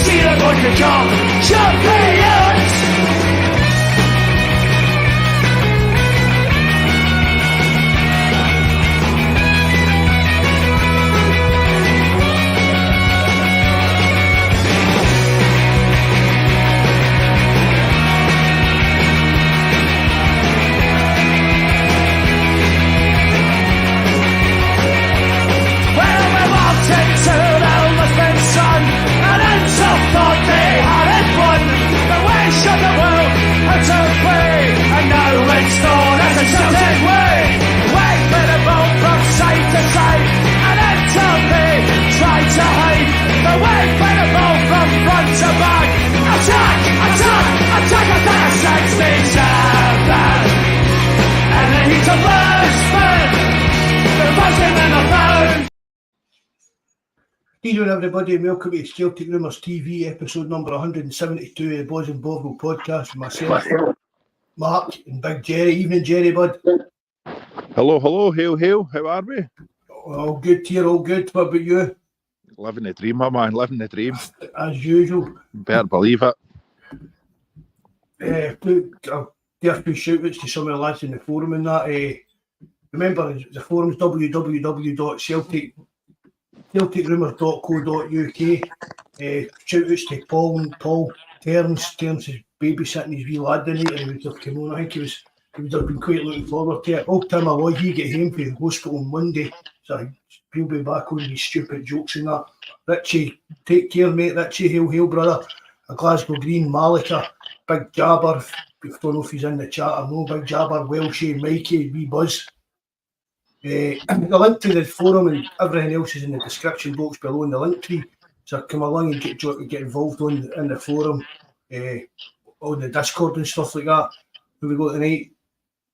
see the vodka car champions. Hello everybody and welcome to Celtic Rumours TV episode number 172 of the Bawz and Bovril podcast with myself, Mark and Big Jerry. Evening Jerry, bud. Hello, hail, how are we? All good here, all good. What about you? Living the dream, my man, living the dream. As usual. Better believe it. I'll give a few shout outs to some of the lads in the forum and that. Remember, the forum's www.celticrumours.co.uk. Shout outs to Paul Terns. Terns is babysitting his wee lad tonight and he would have come on. I think he would have been quite looking forward to it. Old Tim Alloy, he get home from the hospital on Monday, so he'll be back on these stupid jokes and that. Richie, take care mate. Richie, hail brother. A Glasgow Green, Malika, Big Jabber, I don't know if he's in the chat or no, Big Jabber, Welshie, Mikey, wee Buzz. The link to the forum and everything else is in the description box below in the link tree. So come along and get involved in the forum, on the Discord and stuff like that. Who we got tonight?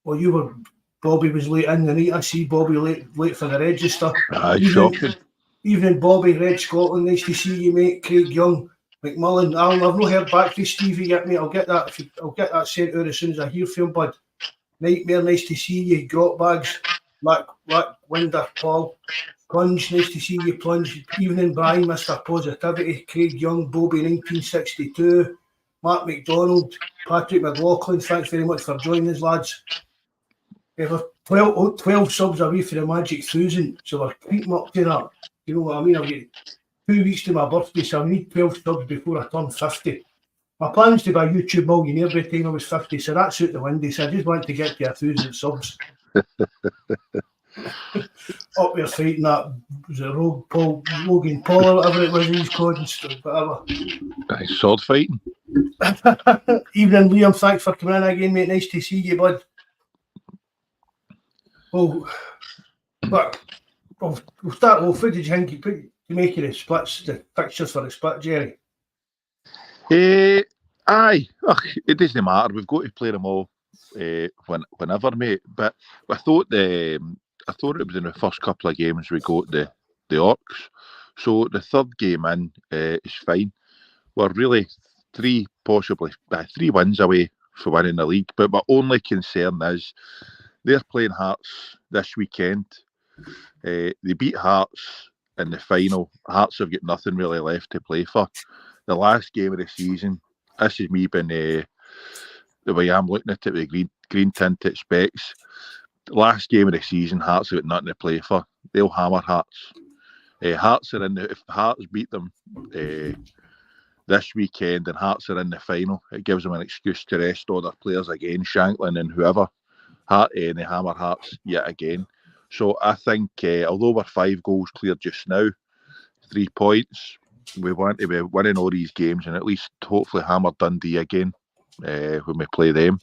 Well, Bobby was late in the night. I see Bobby late for the register. Shocking. Evening, Bobby, Red Scotland. Nice to see you, mate. Craig Young, McMullen. Alan, I've not heard back from Stevie yet, mate. I'll get that sent out as soon as I hear from him, bud. Nightmare, nice to see you. Grot Bags. Black Winder, Paul. Plunge, nice to see you, Plunge. Evening, Brian, Mr. Positivity. Craig Young, Bobby 1962. Mark McDonald, Patrick McLaughlin, thanks very much for joining us, lads. We're 12 subs away for the magic 1,000, so we're creeping up to that. You know what I mean? I've got 2 weeks to my birthday, so I need 12 subs before I turn 50. My plan's to be a YouTube millionaire by the time I was 50, so that's out the window, so I just want to get to 1,000 subs. Up there fighting that, was it Logan Paul or whatever it was he's called and stuff, whatever. Sword fighting. Evening Liam, thanks for coming in again, mate. Nice to see you, bud. Well, but we'll start off. What did you think you make of the splits, the fixtures for the split, Jerry? Aye, it doesn't matter. We've got to play them all whenever, mate. But I thought it was in the first couple of games we got the Orcs. So the third game in is fine. We're really 3 wins away for winning the league. But my only concern is they're playing Hearts this weekend. They beat Hearts in the final. Hearts have got nothing really left to play for. The last game of the season, this is me being the way I'm looking at it with green tinted specs. Last game of the season, Hearts have got nothing to play for. They'll hammer Hearts. Hearts are in if Hearts beat them this weekend and Hearts are in the final, it gives them an excuse to rest all their players again, Shanklin and whoever. And they hammer Hearts yet again. So I think, although we're 5 goals clear just now, 3 points, we want to be winning all these games and at least hopefully hammer Dundee again when we play them.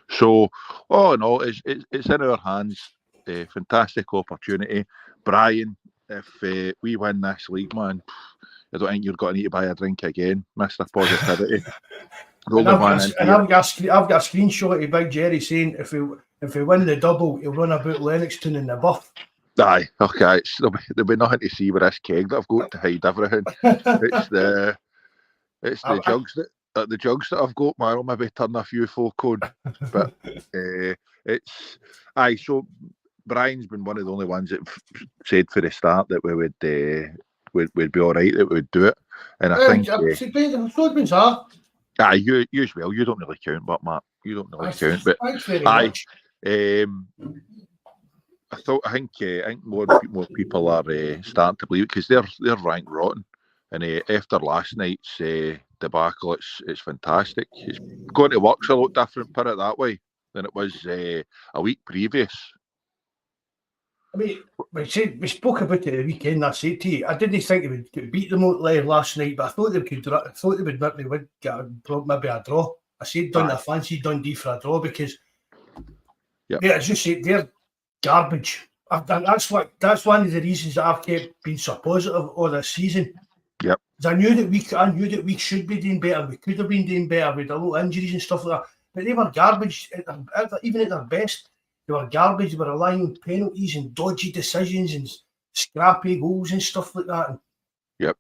So, all in all, it's in our hands. Fantastic opportunity. Brian, if we win this league, man, I don't think you're going to need to buy a drink again, Mr. Positivity. I've got a screenshot of Big Jerry saying if we win the double, he'll run about Lennoxton in the buff. Aye, okay. There'll be nothing to see with this keg that I've got to hide everything. It's the jugs that I've got, man. I'll maybe turn a few folk on. But so Brian's been one of the only ones that said for the start that we'd be all right, that we would do it. And I think... Swordman's are. Aye, you as well. You don't really count, but Matt, you don't really count. But thanks very aye, much. I think more people are starting to believe it because they're ranked rotten, and after last night's debacle, it's fantastic. It's going to work's a lot different, put it that way, than it was a week previous. I mean, we spoke about it the weekend. I said to you, I didn't think they would beat them out there last night, but I thought they would maybe get a draw. I said I fancied Dundee for a draw because, as you say, they're garbage. That's one of the reasons that I've kept being so positive all this season. Yep. I knew that we should be doing better. We could have been doing better with a lot of injuries and stuff like that. But they were garbage, even at their best. They were garbage. They were relying on penalties and dodgy decisions and scrappy goals and stuff like that. Yep.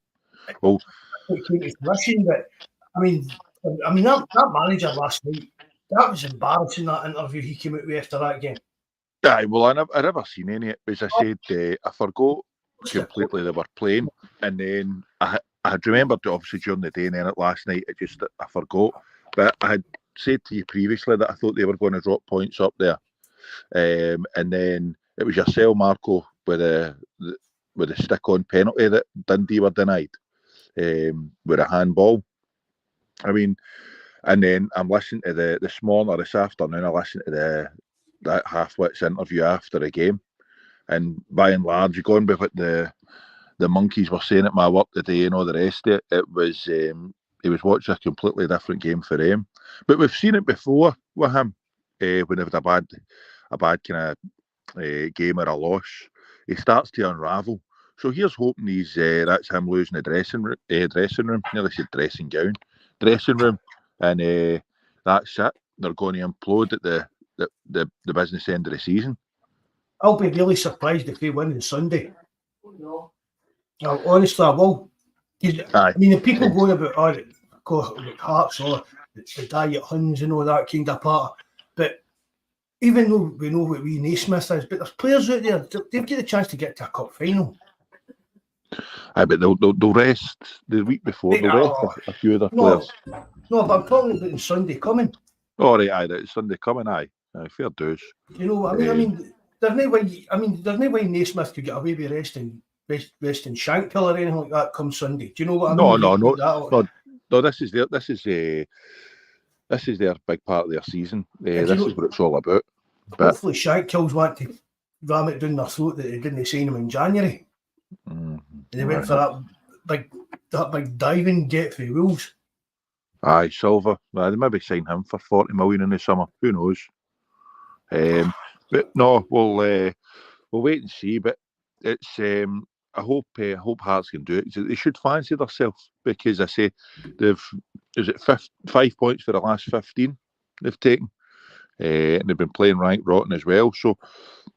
Well, it came to fruition, but I mean that manager last night, that was embarrassing. That interview he came out with after that game. Aye, well, I never seen any. As I said, I forgot completely they were playing, and then I had remembered obviously during the day, and then at last night I forgot. But I had said to you previously that I thought they were going to drop points up there. And then it was yourself, Marco, with the stick-on penalty that Dundee were denied, with a handball. I mean, and then I'm listening to this morning or this afternoon, I listened to that half-wits interview after the game, and by and large, you're going with what the monkeys were saying at my work today and all the rest of it. It was he was watching a completely different game for him. But we've seen it before with him when they've had a bad kind of game or a loss. He starts to unravel. So here's hoping that's him losing the dressing room. Nearly said dressing room, and that's it. They're going to implode at the business end of the season. I'll be really surprised if they win on Sunday. No, honestly, I will. I mean, the people going about Hearts or the Diet Huns and all that kind of part, but even though we know what Naismith is, but there's players out there, they've got a chance to get to a cup final. Aye, but they'll rest the week before. They'll rest a few other players. No, but I'm talking about Sunday coming. Oh, right, aye, Sunday coming, aye. Fair dues. You know what I mean? There's no way Naismith could get away with resting Shankhill or anything like that come Sunday. Do you know what I mean? No. This is their big part of their season. This is what it's all about. Hopefully, Shankhills want to ram it down their throat that they didn't sign him in January. They went for that big diving get for Wolves. Aye, Silva. They maybe sign him for 40 million in the summer. Who knows? But no, we'll wait and see. But it's I hope Hearts can do it. They should fancy themselves because I say is it 5 points for the last 15 they've taken, and they've been playing right rotten as well. So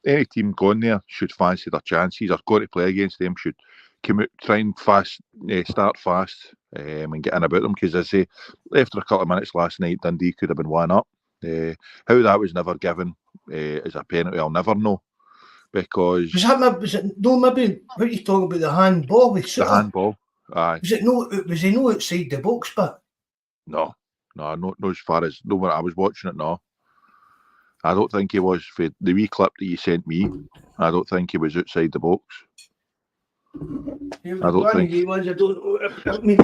any team going there should fancy their chances. Are going to play against them should come out, try and start fast and get in about them because I say after a couple of minutes last night Dundee could have been 1-up. How that was never given as a penalty, I'll never know. Because maybe what you talking about the handball with Sutter? The handball, aye. Was he no outside the box but? No, as far as when I was watching it, no. I don't think he was for the wee clip that you sent me. I don't think he was outside the box. I mean,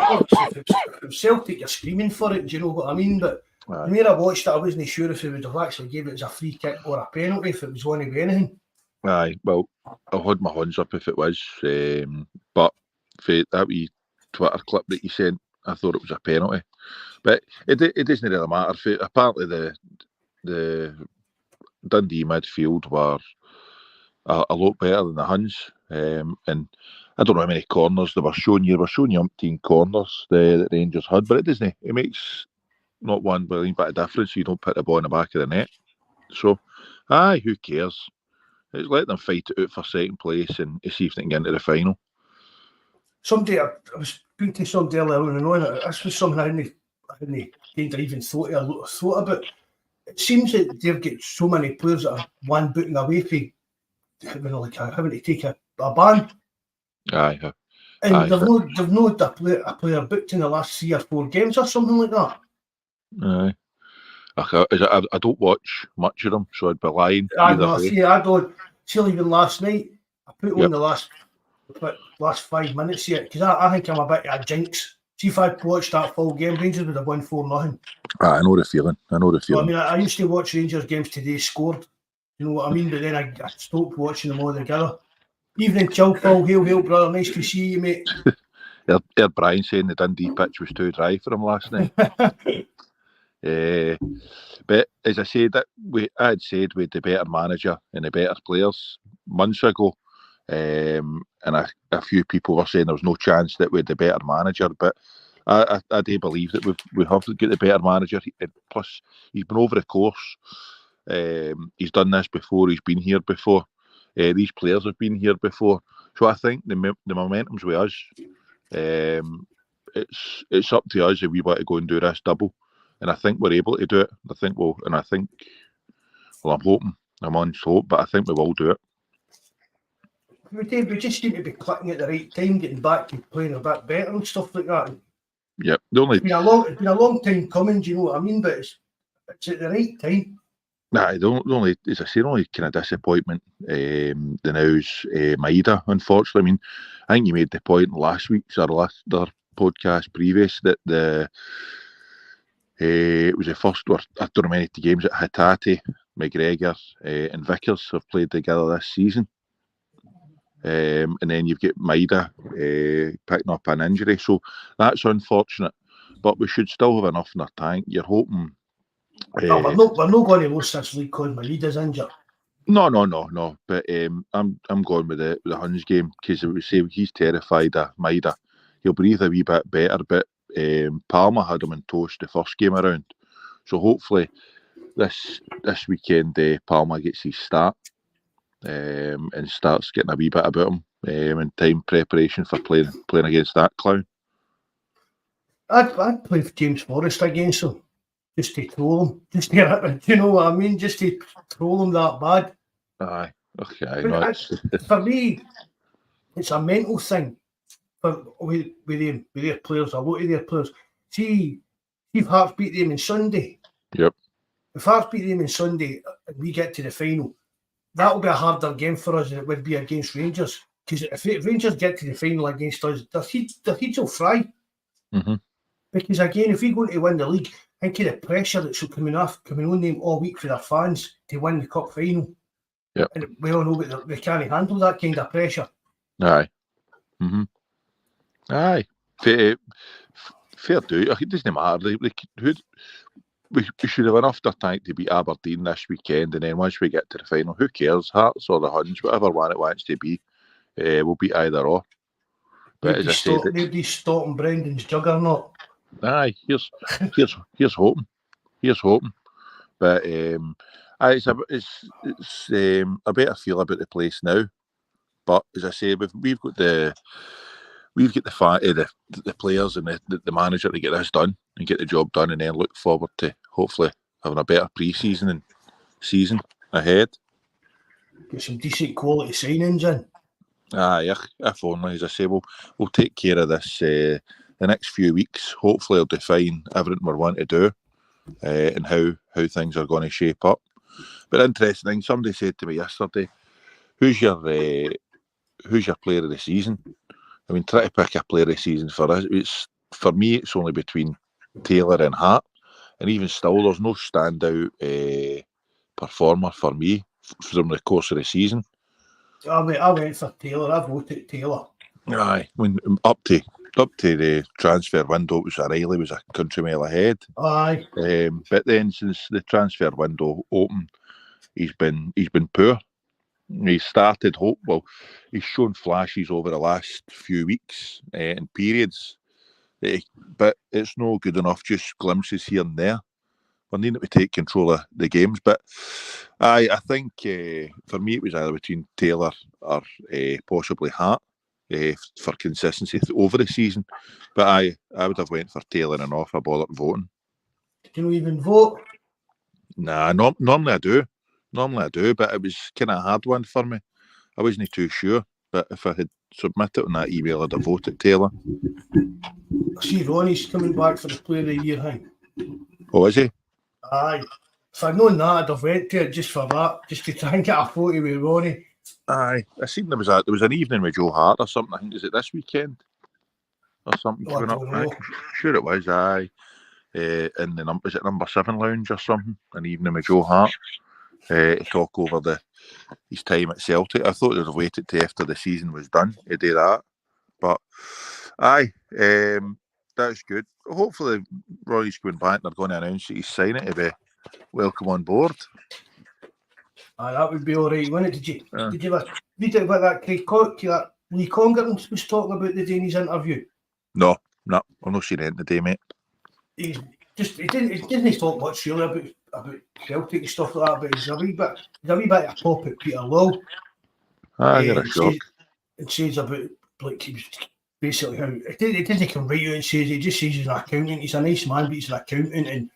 if Celtic, you're screaming for it. Do you know what I mean? But when I watched it, I wasn't sure if he would have actually gave it as a free kick or a penalty if it was going to be anything. Aye, well, I had my hands up if it was, but for that wee Twitter clip that you sent, I thought it was a penalty. But it doesn't really matter. Apparently, the Dundee midfield were a lot better than the Huns, and I don't know how many corners they were showing you. They were showing you umpteen corners the Rangers had, but it makes not one bit of difference. You don't put the ball in the back of the net. So, aye, who cares? It's let them fight it out for second place and see if they can get into the final. I was speaking to somebody earlier on, this was something I hadn't even thought about. It seems that they've got so many players that are one booting away from having to take a ban. Aye, And they've not a player booked in the last 3 or 4 games or something like that. Aye. I don't watch much of them, so I'd be lying either way. See, I don't. See, even last night, I put on Yep. the last 5 minutes here because I think I'm a bit of a jinx. See, if I'd watched that full game, Rangers would have won 4-0. I know the feeling. Well, I mean, I used to watch Rangers games today scored. You know what I mean? But then I stopped watching them all together. Evening, Chilfall, hail, brother. Nice to see you, mate. Heard Brian saying the Dundee pitch was too dry for him last night. But as I said, I had said we had the better manager and the better players months ago. And a few people were saying there was no chance that we had the better manager. But I do believe that we have to get the better manager. Plus, he's been over the course. He's done this before. He's been here before. These players have been here before. So I think the momentum's with us. It's up to us if we want to go and do this double. And I think we're able to do it. I'm hoping. I'm on hope, but I think we will do it. We just need to be clicking at the right time, getting back to playing a bit better and stuff like that. Yep. It's been a long time coming, do you know what I mean? But it's at the right time. Nah, the only kind of disappointment the now's Maida, unfortunately. I mean, I think you made the point last week's or other podcast previous that it was the first after many games that Hatate, McGregor and Vickers have played together this season. And then you've got Maida picking up an injury. So that's unfortunate. But we should still have enough in our tank. You're hoping... we're not going to lose this league because Maida's injured. No. But I'm going with the Huns game because we say he's terrified of Maida. He'll breathe a wee bit better, but Palmer had him in toast the first game around. So hopefully this weekend Palmer gets his start and starts getting a wee bit about him in time preparation for playing against that clown. I'd play for James Forrest against him. Just to troll him. Just to, you know what I mean? Just to troll him that bad. Aye. Okay. For me, it's a mental thing. With their players, a lot of their players. See if Hearts beat them on Sunday. Yep. If Hearts beat them on Sunday and we get to the final, that will be a harder game for us than it would be against Rangers. Because if Rangers get to the final against us, their heads will fry. Mm-hmm. Because again, if we go to win the league, think of the pressure that's coming on them all week for their fans to win the cup final. Yep. And we all know that they can't handle that kind of pressure. Aye. Mm-hmm. Aye. Fair do. It doesn't matter. We should have enough to tank to beat Aberdeen this weekend, and then once we get to the final, who cares? Hearts or the Huns, whatever one it wants to be, we'll beat either or. But as I said, nobody's stopping Brendan's juggernaut. Aye, here's hoping. Here's hoping. But it's a better feel about the place now. But as I say, we've got the players and the manager to get this done and get the job done, and then look forward to hopefully having a better pre-season and season ahead. Get some decent quality signings in. Aye, if only, as I say, we'll take care of this the next few weeks. Hopefully it'll define everything we're wanting to do and how things are going to shape up. But interesting thing, somebody said to me yesterday, who's your player of the season? I mean, try to pick a player of the season for us. For me, it's only between Taylor and Hart. And even still, there's no standout performer for me from the course of the season. I went for Taylor. I voted Taylor. Aye, when up to the transfer window, it was O'Reilly was a country mile ahead. Aye. But then since the transfer window opened, he's been poor. He started he's shown flashes over the last few weeks and periods, but it's no good enough. Just glimpses here and there. We need to take control of the games. But I think for me it was either between Taylor or possibly Hart for consistency over the season. But I would have went for Taylor and off. I bothered voting. Did you even vote? Nah, normally I do, but it was kind of a hard one for me. I wasn't too sure, but if I had submit it on that email, I'd have voted Taylor. I see Ronnie's coming back for the Player of the Year thing. Oh, is he? Aye. If I'd known that, I'd have went to it just for that, just to try and get a photo with Ronnie. Aye, I seen there was an evening with Joe Hart or something. I think is it this weekend or something coming up. I'm sure it was. Aye, in the is it number 7 lounge or something? An evening with Joe Hart to talk over his time at Celtic. I thought they'd have waited till after the season was done to do that, but aye, that's good. Hopefully, Roy's going back. They're going to announce that he's signing to be welcome on board. Aye, that would be all right, wouldn't it? Did you read about that that Lee Congerton was talking about the day in his interview? No, I've not seen anything today, mate. He didn't talk much really about Celtic and stuff like that, but he's a wee bit of a pop at Peter Lowe. I get a shock. It says about like he was basically how it doesn't come right out and says he just says he's an accountant. He's a nice man, but he's an accountant, and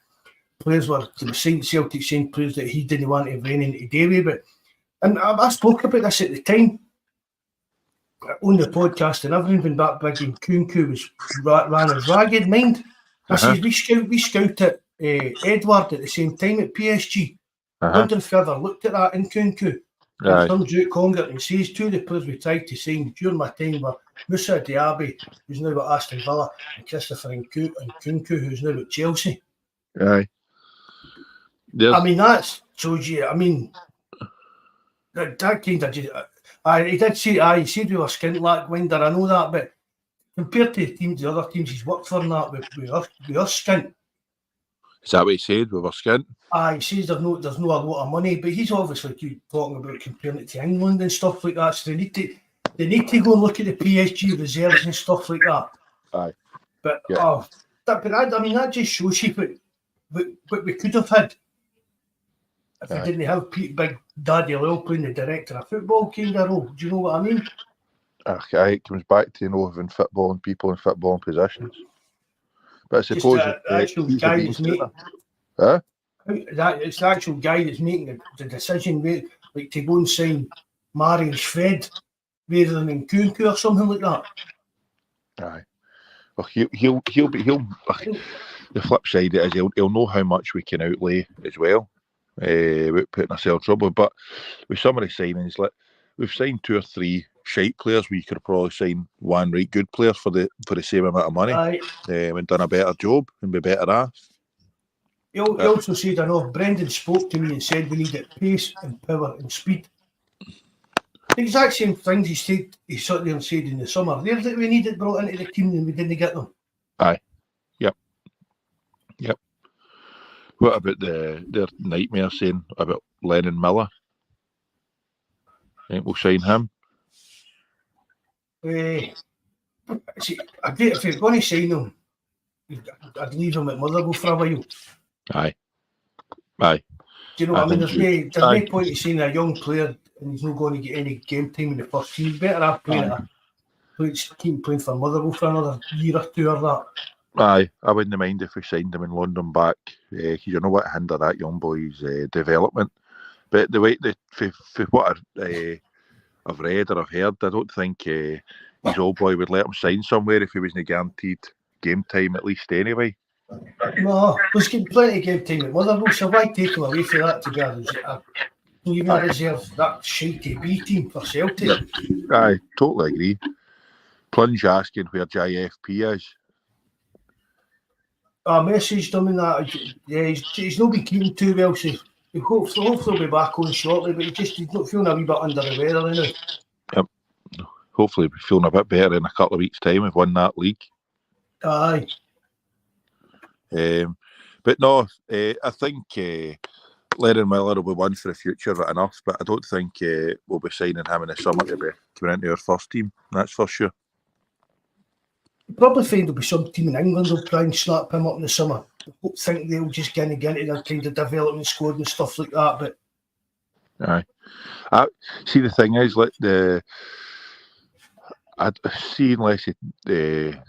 players were saying Celtic saying players that he didn't want to have anything to do with. But and I spoke about this at the time on the podcast, and everything been back big and Kunku ran his ragged mind. I says we scouted Edward at the same time at PSG. I wonder if you ever looked at that in Kunku. And some Duke Congerton says two of the players we tried to sign during my time were Moussa Diaby, who's now at Aston Villa, and Christopher Nkunku, who's now at Chelsea. Aye. I mean, that shows you. I mean, that kind of just. He did say, he said we were skint-lack winder. I know that, but compared to the other teams he's worked for, and that we are skint. Is that what he said? We were skint. He says there's no a lot of money, but he's obviously talking about comparing it to England and stuff like that. So they need to go and look at the PSG reserves and stuff like that. Aye. But that just shows you what we could have had if we didn't have Big Daddy Lyle playing the director of football kind of role. Do you know what I mean? Okay, it comes back to having football and people in football positions. But I suppose the actual guy that's making it's the actual guy that's making the decision, like to go and sign Marius Fred rather than Nkunku or something like that. Aye. Well, he'll be the flip side is he'll know how much we can outlay as well, without putting ourselves in trouble. But with some of the signings, like we've signed 2 or 3 shite players, we could probably sign 1 right good player for the same amount of money, and done a better job and be better off. He also said, I know Brendan spoke to me and said we needed pace and power and speed. The exact same things he sat there and said in the summer. There's that we needed brought into the team and we didn't get them. Aye. Yep. What about their nightmare saying about Lennon Miller? I think we'll sign him. See, if you're going to sign him, I'd leave him at Motherwell for a while. Aye. Do you know what I mean? There's no point in saying a young player and he's not going to get any game time in the first team. He's better have keep playing for Motherwell for another year or 2 or that. Aye, I wouldn't mind if we signed him in London back. You know what hinder that young boy's development. But the way for what I've read or I've heard, I don't think his old boy would let him sign somewhere if he wasn't guaranteed game time at least anyway. No, he's getting plenty of game time at Motherwell, so why take him away from that to be a reserve that shitey B team for Celtic? Aye, totally agree. Plunge asking where JFP is. I messaged him in that. Yeah, he's not been keeping too well, so hopefully he'll be back on shortly, but he's not feeling a wee bit under the weather now. Yep. Hopefully we'll be feeling a bit better in a couple of weeks' time. We've won that league. Aye. But no, I think Lennon Miller will be one for the future, right enough, but I don't think we'll be signing him in the summer to be coming into our first team. That's for sure. You'll probably find there'll be some team in England will try and snap him up in the summer. I think they'll just get into their kind of development squad and stuff like that. But see, the thing is, like I'd see unless the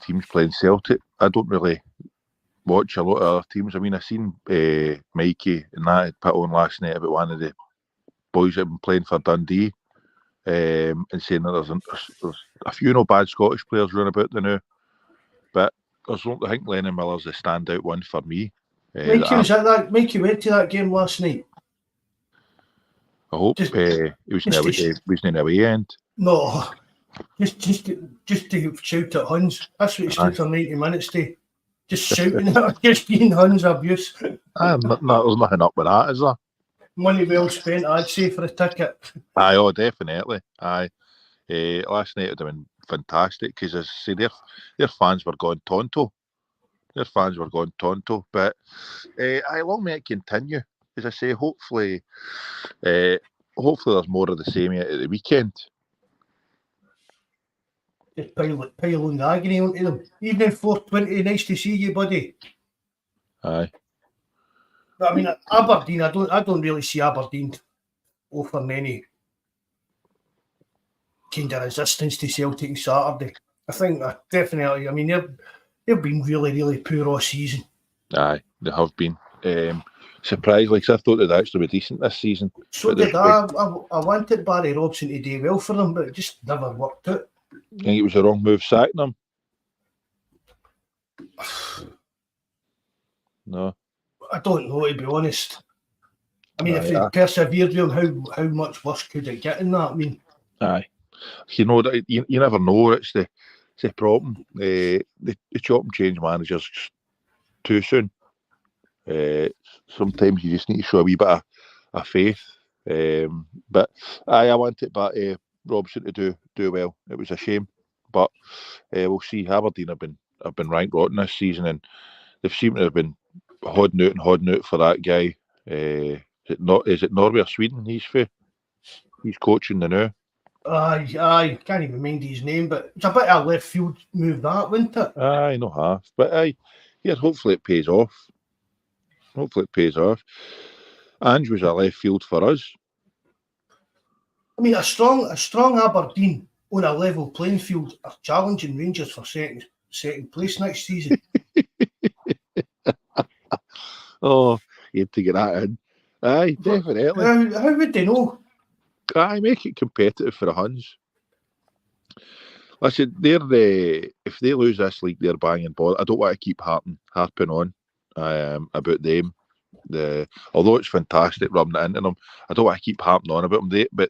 teams playing Celtic, I don't really watch a lot of other teams. I mean, I seen Mikey and that put on last night about one of the boys that have been playing for Dundee, and saying that there's a few no bad Scottish players running about the now, but I think Lennon Miller's the standout one for me. Mikey was at that. Mikey went to that game last night. I hope he was in the away end. No, just to shout at Huns. That's what he stood for 90 minutes to. Just shouting at just being Huns abuse. There's nothing up with that, is there? Money well spent, I'd say, for a ticket. Aye, oh, definitely. Aye. Last night would have been fantastic because, as I say, their fans were going tonto. But long may it continue. As I say, hopefully there's more of the same at the weekend. Just piling the agony onto them. Evening 4:20, nice to see you, buddy. Aye. But I mean, Aberdeen, I don't really see Aberdeen offering any kind of resistance to Celtic on Saturday. I think definitely. I mean, they've been really, really poor all season. Aye, they have been. Surprised, like I thought they'd actually be decent this season. So did I. I wanted Barry Robson to do well for them, but it just never worked out. I think it was the wrong move sacking them. No. I don't know, to be honest. I mean, if they persevered with him, how much worse could it get in that? I mean, aye, you know that you never know. It's the problem. They chop and change managers too soon. Sometimes you just need to show a wee bit of faith. But I wanted Robson to do well. It was a shame, but we'll see. Aberdeen have been right rotten this season, and they've seemed to have been holding out for that guy. Is it Norway or Sweden? He's coaching the now. Aye, can't even mind his name, but it's a bit of a left field move, that, wasn't it? Aye, no half, but hopefully it pays off. Ange was a left field for us. I mean, a strong Aberdeen on a level playing field are challenging Rangers for second place next season. Oh, you had to get that in. Aye, definitely. How would they know? Aye, make it competitive for the Huns. Listen, if they lose this league, they're banging ball. I don't want to keep harping on about them. Although it's fantastic rubbing it into them, I don't want to keep harping on about them. But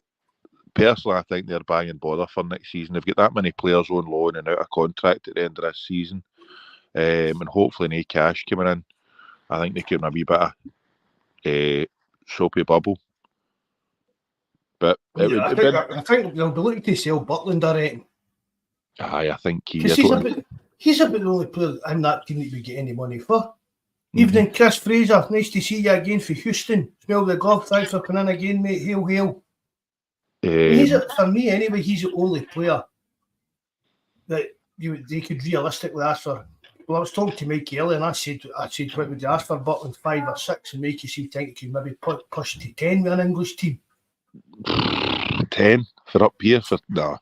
personally, I think they're banging bother for next season. They've got that many players on loan and out of contract at the end of this season, and hopefully no cash coming in. I think they could maybe a bit of soapy bubble. But I think they'll be looking to sell Butland, I reckon. Aye, I think he's about the only player in that team that we get any money for. Evening, Chris Fraser. Nice to see you again for Houston. Smell the glove. Thanks for coming in again, mate. Hail. For me, anyway, he's the only player that they could realistically ask for. Well, I was talking to Mikey earlier, and I said, what would you ask for Butland, 5 or 6? And Mikey seemed to think he could maybe push to 10 with an English team. 10 for up here? No.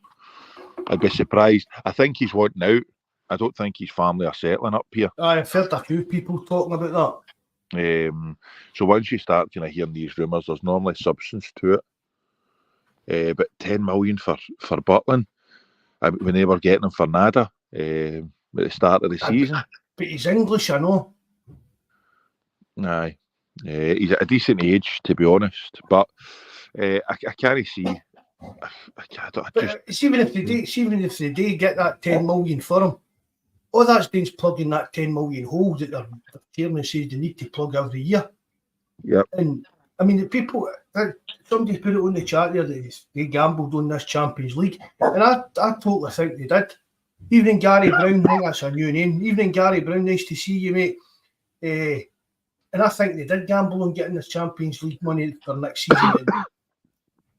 I'd be surprised. I think he's wanting out. I don't think his family are settling up here. I've heard a few people talking about that. So once you start hearing these rumours, there's normally substance to it. But 10 million for Butland, when they were getting him for nada at the start of the season. But he's English, I know. Aye. He's at a decent age, to be honest. But I can't see. Even if they do get that 10 million for him, all that's doing is plugging that 10 million hole that their chairman says they need to plug every year. Yep. And I mean, the people, somebody put it on the chat there that they gambled on this Champions League, and I totally think they did. Evening, Gary Brown. I think that's a new name. Evening, Gary Brown. Nice to see you, mate. And I think they did gamble on getting this Champions League money for next season.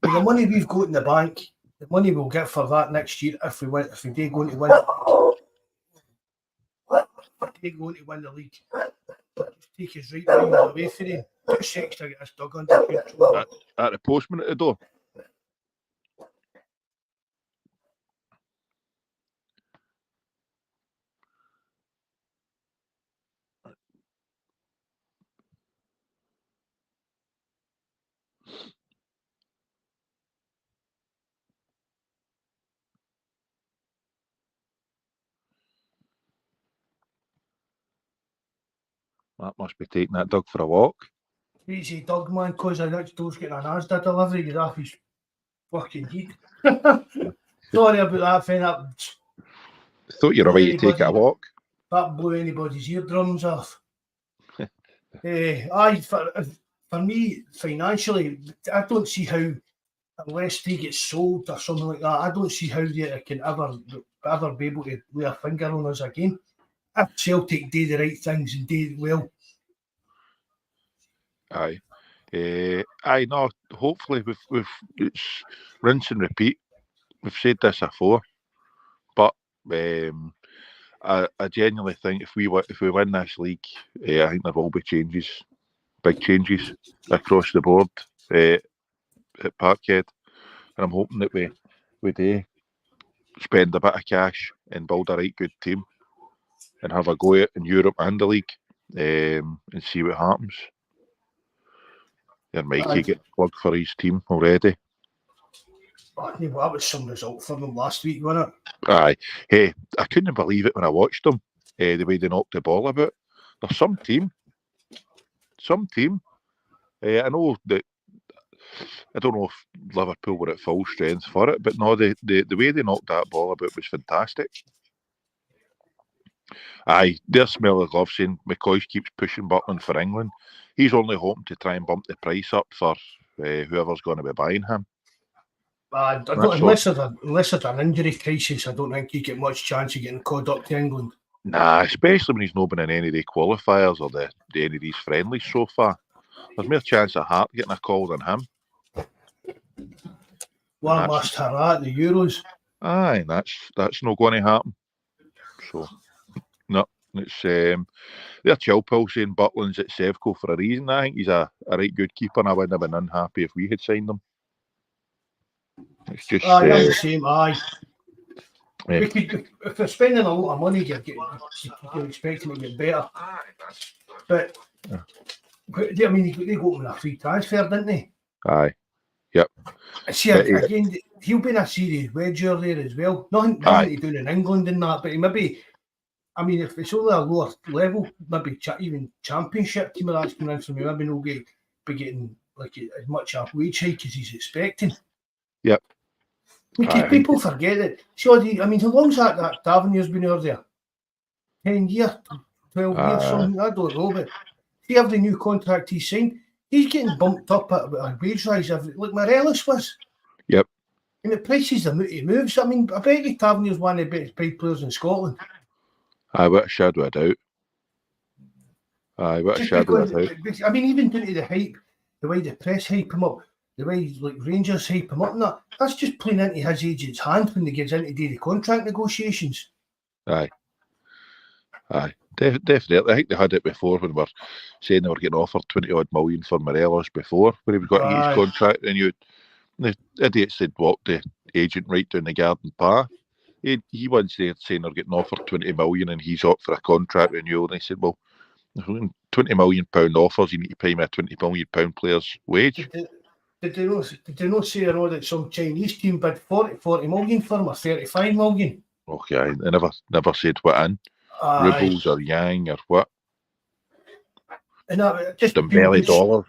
And the money we've got in the bank, the money we'll get for that next year if we do going to win. They're going to win the league. Just take his right miles away from him. 2 seconds to get this dog under control. At the postman at the door. That must be taking that Doug for a walk. Easy Doug, man, because I next door's getting an Asda delivery, get off his fucking heat. Sorry about that, Finn. That Thought you were away to take a walk. That blew anybody's eardrums off. Aye, for me, financially, I don't see how, unless they get sold or something like that, I don't see how they can ever be able to lay a finger on us again. If Celtic do the right things and do it well. Aye. No, hopefully it's rinse and repeat. We've said this before, but I genuinely think if we win this league, I think there will be changes, big changes across the board at Parkhead, and I'm hoping that we do spend a bit of cash and build a right good team and have a go at in Europe and the league, and see what happens. And Mikey get plugged for his team already. That was some result for them last week, wasn't it? Aye. Hey, I couldn't believe it when I watched them, the way they knocked the ball about. There's some team. I know that, I don't know if Liverpool were at full strength for it, but no, the way they knocked that ball about was fantastic. Aye, there's smell of glove saying McCoy keeps pushing Butland for England. He's only hoping to try and bump the price up for whoever's going to be buying him. Unless it's an injury crisis, I don't think you get much chance of getting called up to England. Nah, especially when he's not been in any of the qualifiers or any of these friendlies so far. There's more chance of Hart getting a call than him. One last hurrah at the Euros. Aye, that's not going to happen. So, no, it's they're Chilpil saying Butland's at Sevco for a reason. I think he's a right good keeper, and I wouldn't have been unhappy if we had signed him. It's just I'm the same. Aye, we could, if we're spending a lot of money, you're expecting to get better. But I mean, they got him in a free transfer, didn't they? Aye, yep. See, again, he'll be in a serious wedger there as well. Nothing to do in England and that, but he maybe, I mean, if it's only a lower level, maybe even championship team that's coming in from him, maybe he'll be getting like as much a wage hike as he's expecting. Yep. Because people forget it. So, I mean, how long's that Tavernier's been over there? 10 years, 12 years, something, I don't know, but see every new contract he's signed, he's getting bumped up at a wage rise, like Morelos was. Yep. And the prices he moves, I mean, I bet you Tavernier's one of the best paid players in Scotland. Aye, what a shadow of doubt. Aye, what a shadow of doubt. I mean, even down to the hype, the way the press hype him up, the way like Rangers hype him up and that's just playing into his agent's hand when they get into the contract negotiations. Aye, definitely. I think they had it before when we were saying they were getting offered 20 odd million for Morelos before, when he got to get his contract renewed. The idiots had walked the agent right down the garden path. He once there saying they're getting offered 20 million and he's up for a contract renewal. And he said, well, if we're £20 million offers, you need to pay me a £20 million player's wage. Did they not say that some Chinese team bid 40 million for him or 35 million? Okay, they never said what in. Rumours or Yang or what. And just them belly dollars.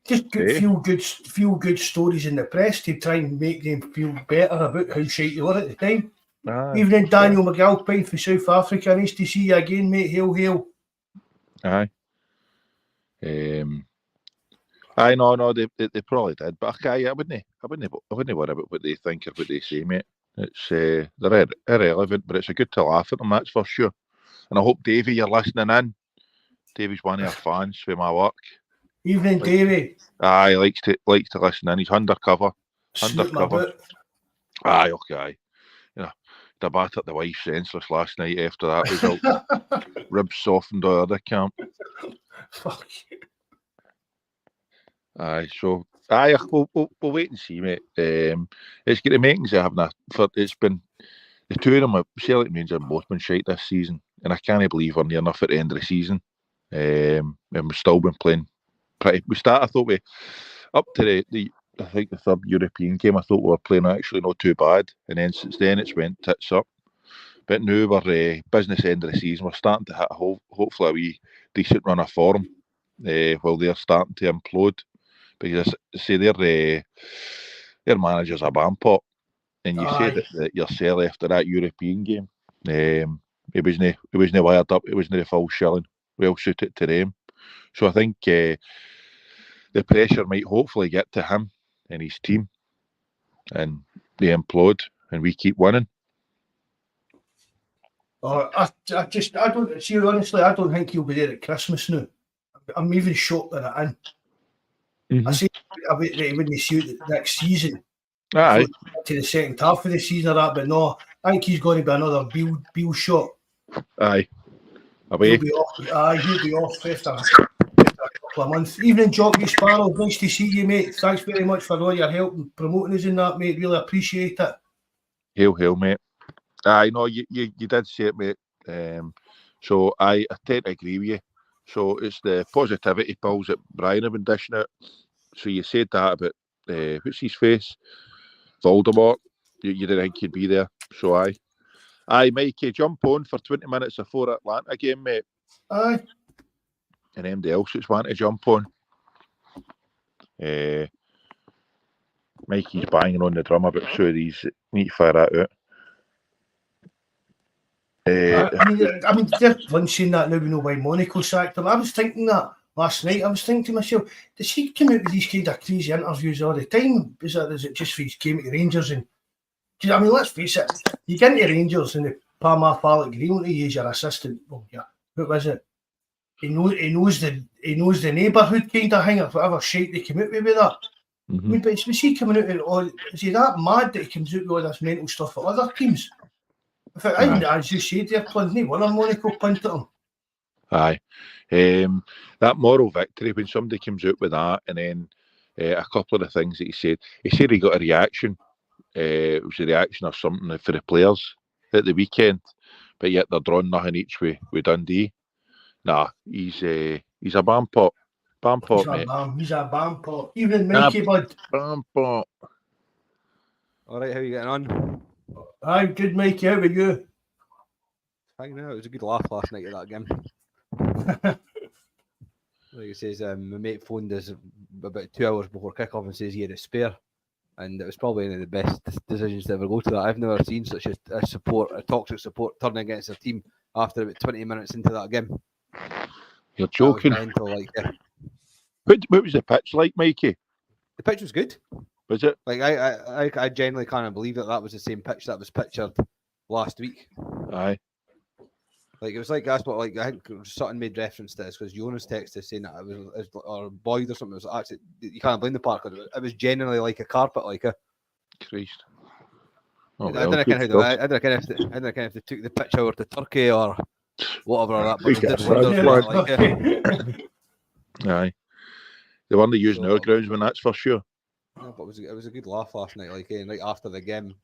Just feel good stories in the press to try and make them feel better about how shite they were at the time. Evening, Daniel McAlpine from South Africa. Nice to see you again, mate. Hail, hail. Aye. No, they probably did, but I wouldn't worry about what they think or what they say, mate. It's they're irrelevant, but it's a good to laugh at them, that's for sure. And I hope Davey, you're listening in. Davey's one of our fans for my work. Evening, Davey. Aye, likes to listen in. He's undercover. Aye, okay. You know, they battered the wife senseless last night after that result. Ribs softened on the other camp. Fuck. Aye, so we'll wait and see, mate. It's got the makings of having it's been the two of them. Celtic means have both been shite this season, and I can't believe we're near enough at the end of the season. And we've still been playing pretty. I thought we up to the I think the third European game. I thought we were playing actually not too bad, and then since then it's went tits up. But now we're business end of the season. We're starting to hit hopefully a wee decent run of form while they're starting to implode. Because say their manager's a bampot, and you say that yourself after that European game, he wasn't wired up, it wasn't the full shilling, well suited to them. So I think the pressure might hopefully get to him and his team, and they implode, and we keep winning. I don't see. Honestly, I don't think he'll be there at Christmas now. I'm even shocked that it in. I say I wait that he wouldn't see it next season. Aye. To the second half of the season or that, but no, I think he's going to be another Beale shot. Aye. Away. He'll be off after a couple of months. Evening, Jockey Sparrow. Nice to see you, mate. Thanks very much for all your help and promoting us in that, mate. Really appreciate it. Hail, mate. Aye, no, you did say it, mate. So I tend to agree with you. So it's the positivity pills that Brian have been dishing out. So you said that about what's his face? Voldemort. You didn't think he'd be there. So aye, Mikey, jump on for 20 minutes before Atlanta game, mate. Aye. And anybody else that's wanting to jump on. Mikey's banging on the drum about so these need to fire that out. I mean, just one saying that now we know why Monaco sacked him. I was thinking that last night. I was thinking to myself, does he come out with these kind of crazy interviews all the time? Is it just for his came to Rangers? And I mean, let's face it, you get into Rangers and the Palmer Fallock Green, he is your assistant. Well, yeah, what was it? He knows the neighbourhood kind of thing, or whatever shite they come out with that. I mean, but was he coming out with all? Is he that mad that he comes out with all this mental stuff for other teams? In fact, as you said, they're playing one of Monaco punted him. Aye. That moral victory, when somebody comes out with that, and then a couple of the things that he said he got a reaction. It was a reaction or something for the players at the weekend, but yet they're drawing nothing each with Dundee. Nah, he's a bampot. Mate. He's a bampot. Even Mikey, bud. Bampot. All right, how are you getting on? I'm good, Mikey. How about you? Fine now. It was a good laugh last night at that game. Like it says, my mate phoned us about 2 hours before kick-off and says he had a spare. And it was probably one of the best decisions to ever go to that. I've never seen such a toxic support turn against a team after about 20 minutes into that game. You're joking. What was the pitch like, Mikey? The pitch was good. Was it? Like I genuinely can't believe that was the same pitch that was pictured last week. Aye. Like it was like that's what like I think Sutton made reference to this because Jonas texted saying that it was or Boyd or something. It was actually you can't blame the park. It was genuinely like a carpet, like a. Christ. Oh, I don't reckon if they took the pitch over to Turkey or whatever that. But they did Aye. They weren't using our grounds when that's for sure. No, but it was a good laugh last night. Like, and right after the game,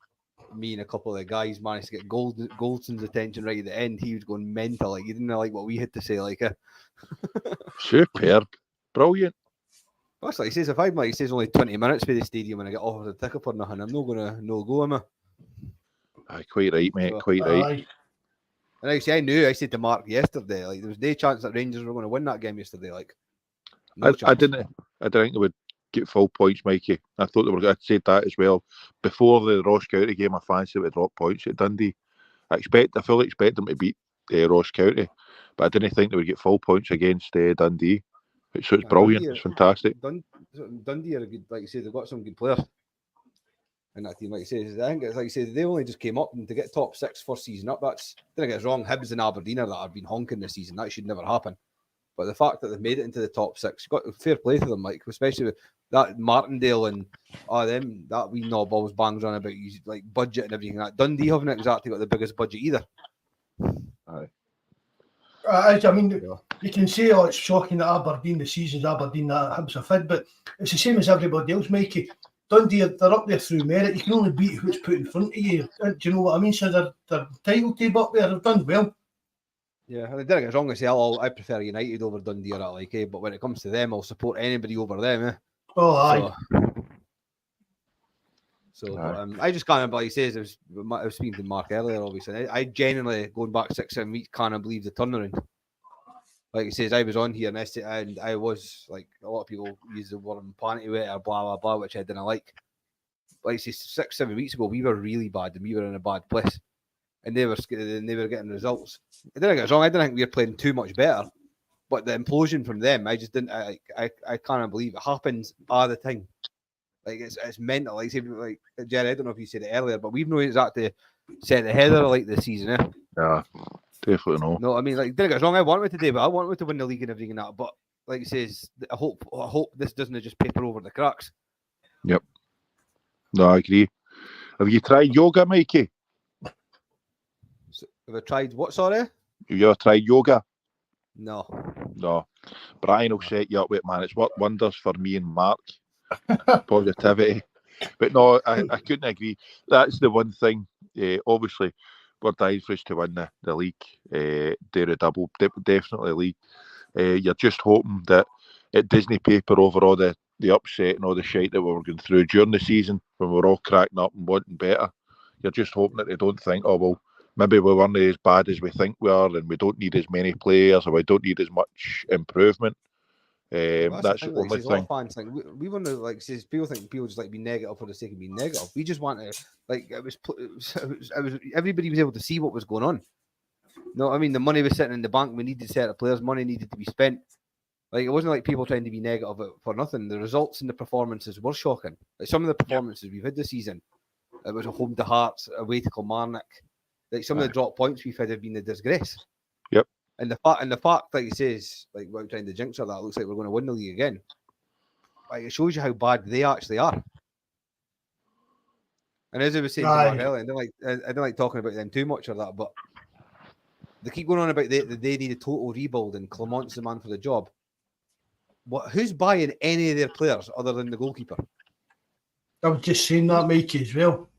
me and a couple of the guys managed to get Goldson's attention right at the end. He was going mental. Like, he didn't like what we had to say. Like, superb, brilliant. That's like he says. If I'm like he says only 20 minutes for the stadium and I get offered a ticket for nothing, I'm not gonna no go, am I? Aye, quite right, mate. Quite right. And I said to Mark yesterday, like there was no chance that Rangers were going to win that game yesterday. Like, I didn't think they would get full points, Mikey. I thought they were going to say that as well. Before the Ross County game, I fancied they would drop points at Dundee. I fully expect them to beat Ross County, but I didn't think they would get full points against Dundee. So it's brilliant. It's fantastic. Dundee are a good, like you say, they've got some good players in that team. Like you say, I think it's like you say, they only just came up and to get top 6 first season up. That's don't get us wrong. Hibs and Aberdeen are that have been honking this season. That should never happen. But the fact that they've made it into the top 6, got fair play to them, like especially with that Martindale and them that wee knob always bangs on about his like budget and everything. That Dundee haven't exactly got the biggest budget either. Aye. I mean, you can say, oh, it's shocking that Aberdeen, the season's Aberdeen, that Hibs a fid, but it's the same as everybody else, Mikey. Dundee, they're up there through merit. You can only beat who's put in front of you. Do you know what I mean? So they're title table up there. They've done well. Yeah, and I didn't get wrong to say I prefer United over Dundee or that, like, but when it comes to them, I'll support anybody over them. Oh, aye. So I just can't, like he says, I was speaking to Mark earlier, obviously. I genuinely, going back 6-7 weeks, can't believe the turnaround. Like he says, I was on here and I was like, a lot of people use the word panty wet or blah blah blah, which I didn't like. Like he says, 6-7 weeks ago, we were really bad and we were in a bad place, and they were getting results. I didn't get it wrong. I didn't think we were playing too much better, but the implosion from them, I just didn't. I can't believe it happens all the time. Like it's mental. Like Jerry, I don't know if you said it earlier, but we've no exactly set the header like this season. Yeah, definitely no. No, I mean, like, didn't get us wrong. I want it today, but I want it to win the league and everything like that. But like he says, I hope this doesn't just paper over the cracks. Yep. No, I agree. Have you tried yoga, Mikey? So, have I tried what? Sorry. Have you ever tried yoga? No. Brian will set you up with, man. It's worked wonders for me and Mark. Positivity. But no, I couldn't agree. That's the one thing. Obviously, we're dying for us to win the league. Dare a double, definitely league. You're just hoping that it doesn't paper over all the upset and all the shite that we were going through during the season when we were all cracking up and wanting better. You're just hoping that they don't think, oh, well, maybe we weren't as bad as we think we are and we don't need as many players or we don't need as much improvement. That's the only thing. Fans think we want to, like, says people think people just like be negative for the sake of being negative. We just want to, like, it was everybody was able to see what was going on. No, I mean, the money was sitting in the bank. We needed to set up players. Money needed to be spent. Like, it wasn't like people trying to be negative for nothing. The results and the performances were shocking. Like, some of the performances we've had this season, it was a home to Hearts, away to Kilmarnock. Like, some of the drop points we've had have been a disgrace. Yep. And the fact, like he says, like, without trying to jinx or that, it looks like we're going to win the league again. Like, it shows you how bad they actually are. And as I was saying to Mark earlier, I don't like talking about them too much or that, but they keep going on about they need a total rebuild and Clement's the man for the job. Who's buying any of their players other than the goalkeeper? I was just saying that, Mikey, as well.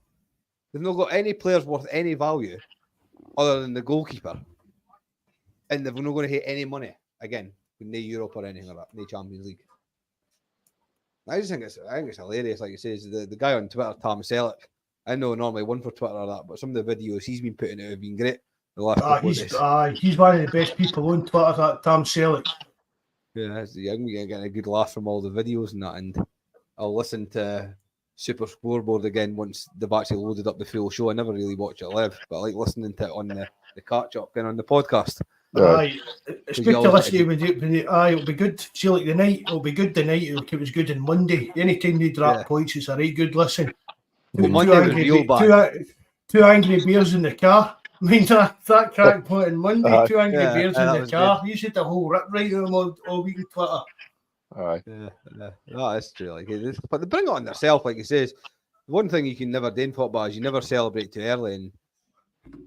They've not got any players worth any value other than the goalkeeper. And they're not going to hit any money again with no Europe or anything like that, no Champions League. I think it's hilarious. Like you says, the guy on Twitter, Tom Selleck. I know normally one for Twitter or that, but some of the videos he's been putting out have been great. The last couple of days. He's one of the best people on Twitter, that Tom Selleck. Yeah, I'm getting a good laugh from all the videos and that, and I'll listen to Super Scoreboard again once they've actually loaded up the full show. I never really watch it live, but I like listening to it on the catch up and on the podcast. It's good to listen to when it'll be good. See, like the night, it'll be good the night. It was good on Monday. Anytime they drop points, it's a right good listen. Two angry bears in the car. I mean, that crack point on Monday, two angry bears in the car. Good. You said the whole rip right of them all week on Twitter. That is true. Like, but they bring it on themselves, like he says. One thing you can never do in football is you never celebrate too early, and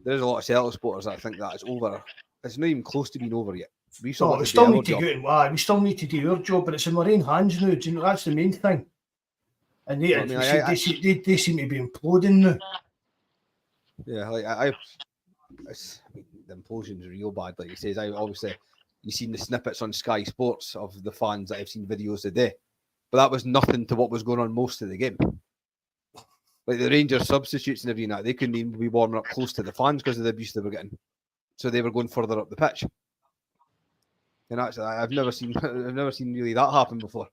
there's a lot of Celtic supporters that think that it's over. It's not even close to being over yet. We still need to do our job, but it's in our own hands now. Do you know, that's the main thing. And they seem to be imploding now. Yeah, the implosion's real bad. Like he says, you've seen the snippets on Sky Sports of the fans that I've seen videos today, but that was nothing to what was going on most of the game. Like the Rangers substitutes and everything, they couldn't even be warming up close to the fans because of the abuse they were getting. So they were going further up the pitch. And actually, I've never seen really that happen before.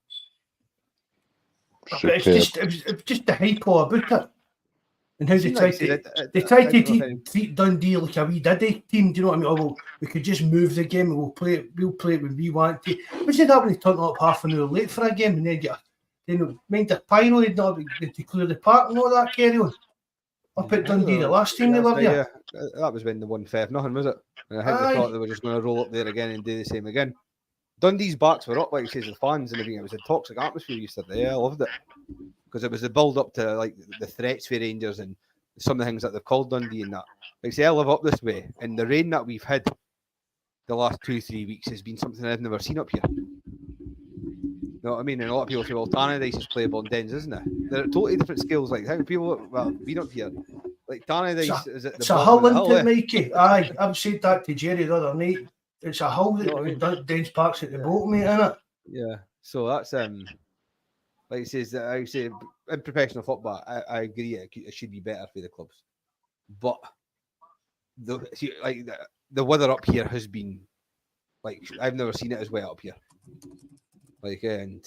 But it's just the hype all about it. And how they tried to treat Dundee like a wee daddy team. Do you know what I mean? Oh, well, we could just move the game and we'll play it when we want to. Wasn't that when they turned up half an hour late for a game and then mind the pyro, they'd not be to clear the park and all that carry on. Up at Dundee the last time they were there. That was when they won 5-0, was it? And I think they thought they were just going to roll up there again and do the same again. Dundee's backs were up, like he says, the fans and everything. It was a toxic atmosphere yesterday. I loved it. Because it was the build up to like the threats for Rangers and some of the things that they've called Dundee and that. Like I say, I live up this way, and the rain that we've had the last 2-3 weeks has been something I've never seen up here. You know what I mean? And a lot of people say, well, Tannadice is playable in Dens, isn't it? They're totally different skills. Like how people been up here. Like Tannadice is at the bottom of the hill, Mikey. I've said that to Jerry the other night. It's a hill that Dens Park's at the bottom, isn't it? Yeah. So that's like he says, I say in professional football, I agree it should be better for the clubs, but the weather up here has been Like I've never seen it as wet up here. Like and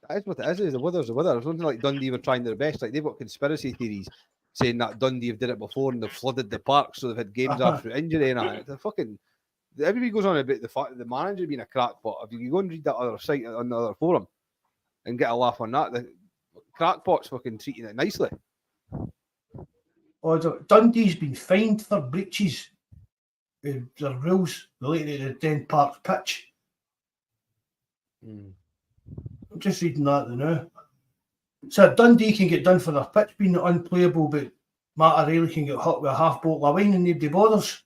that's what it is. The weather's the weather. It's something like Dundee were trying their best. Like they've got conspiracy theories saying that Dundee have did it before and they've flooded the park, so they've had games after injury and that. It's fucking. Everybody goes on about the fact that the manager being a crackpot. If you go and read that other site on the other forum and get a laugh on that, the crackpot's fucking treating it nicely. Oh, Dundee's been fined for breaches of the rules related to the Den Park pitch. I'm just reading that now. So Dundee can get done for their pitch being unplayable, but Matt O'Reilly can get hot with a half bottle of wine and nobody bothers.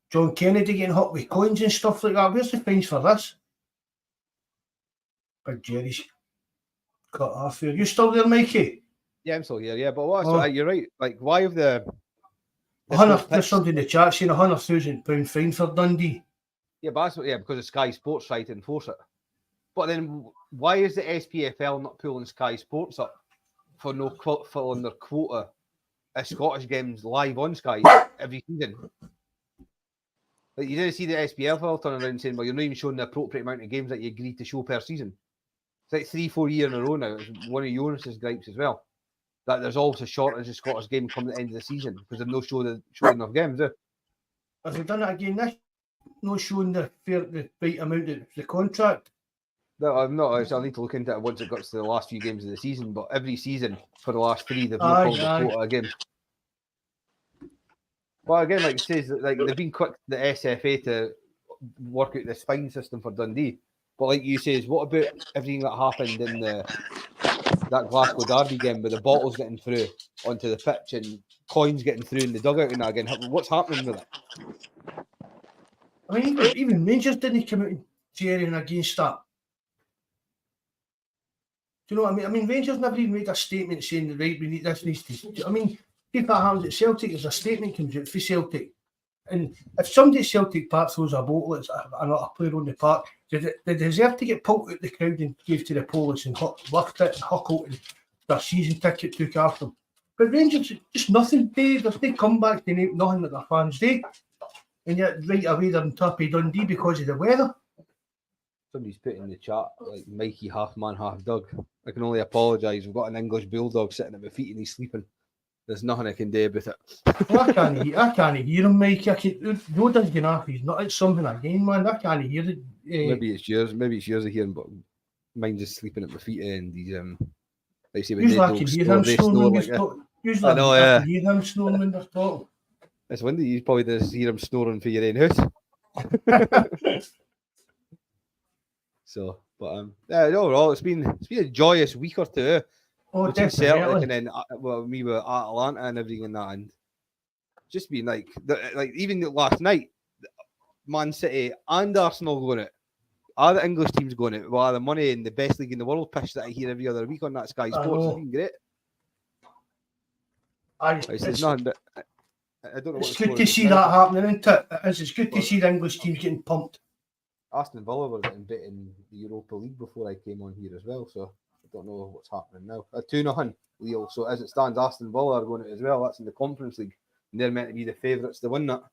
John Kennedy getting hot with coins and stuff like that. Where's the fines for this? Big Jerry's cut off here. You still there, Mikey? Yeah, I'm still here. Yeah, but you're right. Like, why have the There's somebody in the chat saying £100,000 fine for Dundee. Yeah, but that's because of Sky Sports tried to enforce it. But then why is the SPFL not pulling Sky Sports up for filling their quota of Scottish games live on Sky every season? Like, you didn't see the SPFL turning around saying, well, you're not even showing the appropriate amount of games that you agreed to show per season. It's like 3-4 years in a row now. It's one of Jonas's gripes as well. That there's always a shortage of Scottish games coming at the end of the season because they've no showing enough games, Have they done it again this? No showing the right amount of the contract? No, I'm not. I'll need to look into it once it gets to the last few games of the season. But every season for the last 3, they've not called the quota again. Well, again, like it says, like they've been quick, the SFA, to work out the fine system for Dundee. But like you say, what about everything that happened in that Glasgow Derby game with the bottles getting through onto the pitch and coins getting through in the dugout and that again? What's happening with it? I mean, even Rangers didn't come out and say anything against that. Do you know what I mean? I mean, Rangers never even made a statement saying, right, we need this, needs to. I mean, if that happens at Celtic, there's a statement comes out for Celtic. And if somebody at Celtic Park throws a bottle at another player on the park, they deserve to get pulled out the crowd and give to the police and left it and huckled and their season ticket took after them. But Rangers, just nothing. They come back, they know nothing that their fans do. And yet, right away, they're on top of Dundee because of the weather. Somebody's put in the chat, like Mikey, half man, half dog. I can only apologise. We've got an English bulldog sitting at my feet and he's sleeping. There's nothing I can do about it. Well, I can't hear him, Mikey. No does get off. He's not. It's something again, man. I can't hear it. Maybe it's yours. Maybe it's yours I hear him, but mine's just sleeping at my feet and he's Like say, usually I can hear him snoring. Usually I can hear him snoring when they're talking. It's windy. You probably just hear him snoring for your own house. So, but yeah, overall, it's been a joyous week or two. Oh, definitely. Celtic and then me with Atalanta and everything and that, and just been like even last night, Man City and Arsenal going it. Are the English teams going it? Well, the money in the best league in the world pitch that I hear every other week on that Sky Sports has been great. It's nothing. I don't know. It's good to see that happening, isn't it? It's good to see the English teams getting pumped. Aston Villa were getting beat in the Europa League before I came on here as well, so I don't know what's happening now. 2-0, Leo. So as it stands, Aston Villa are going it as well. That's in the Conference League, and they're meant to be the favourites to win that.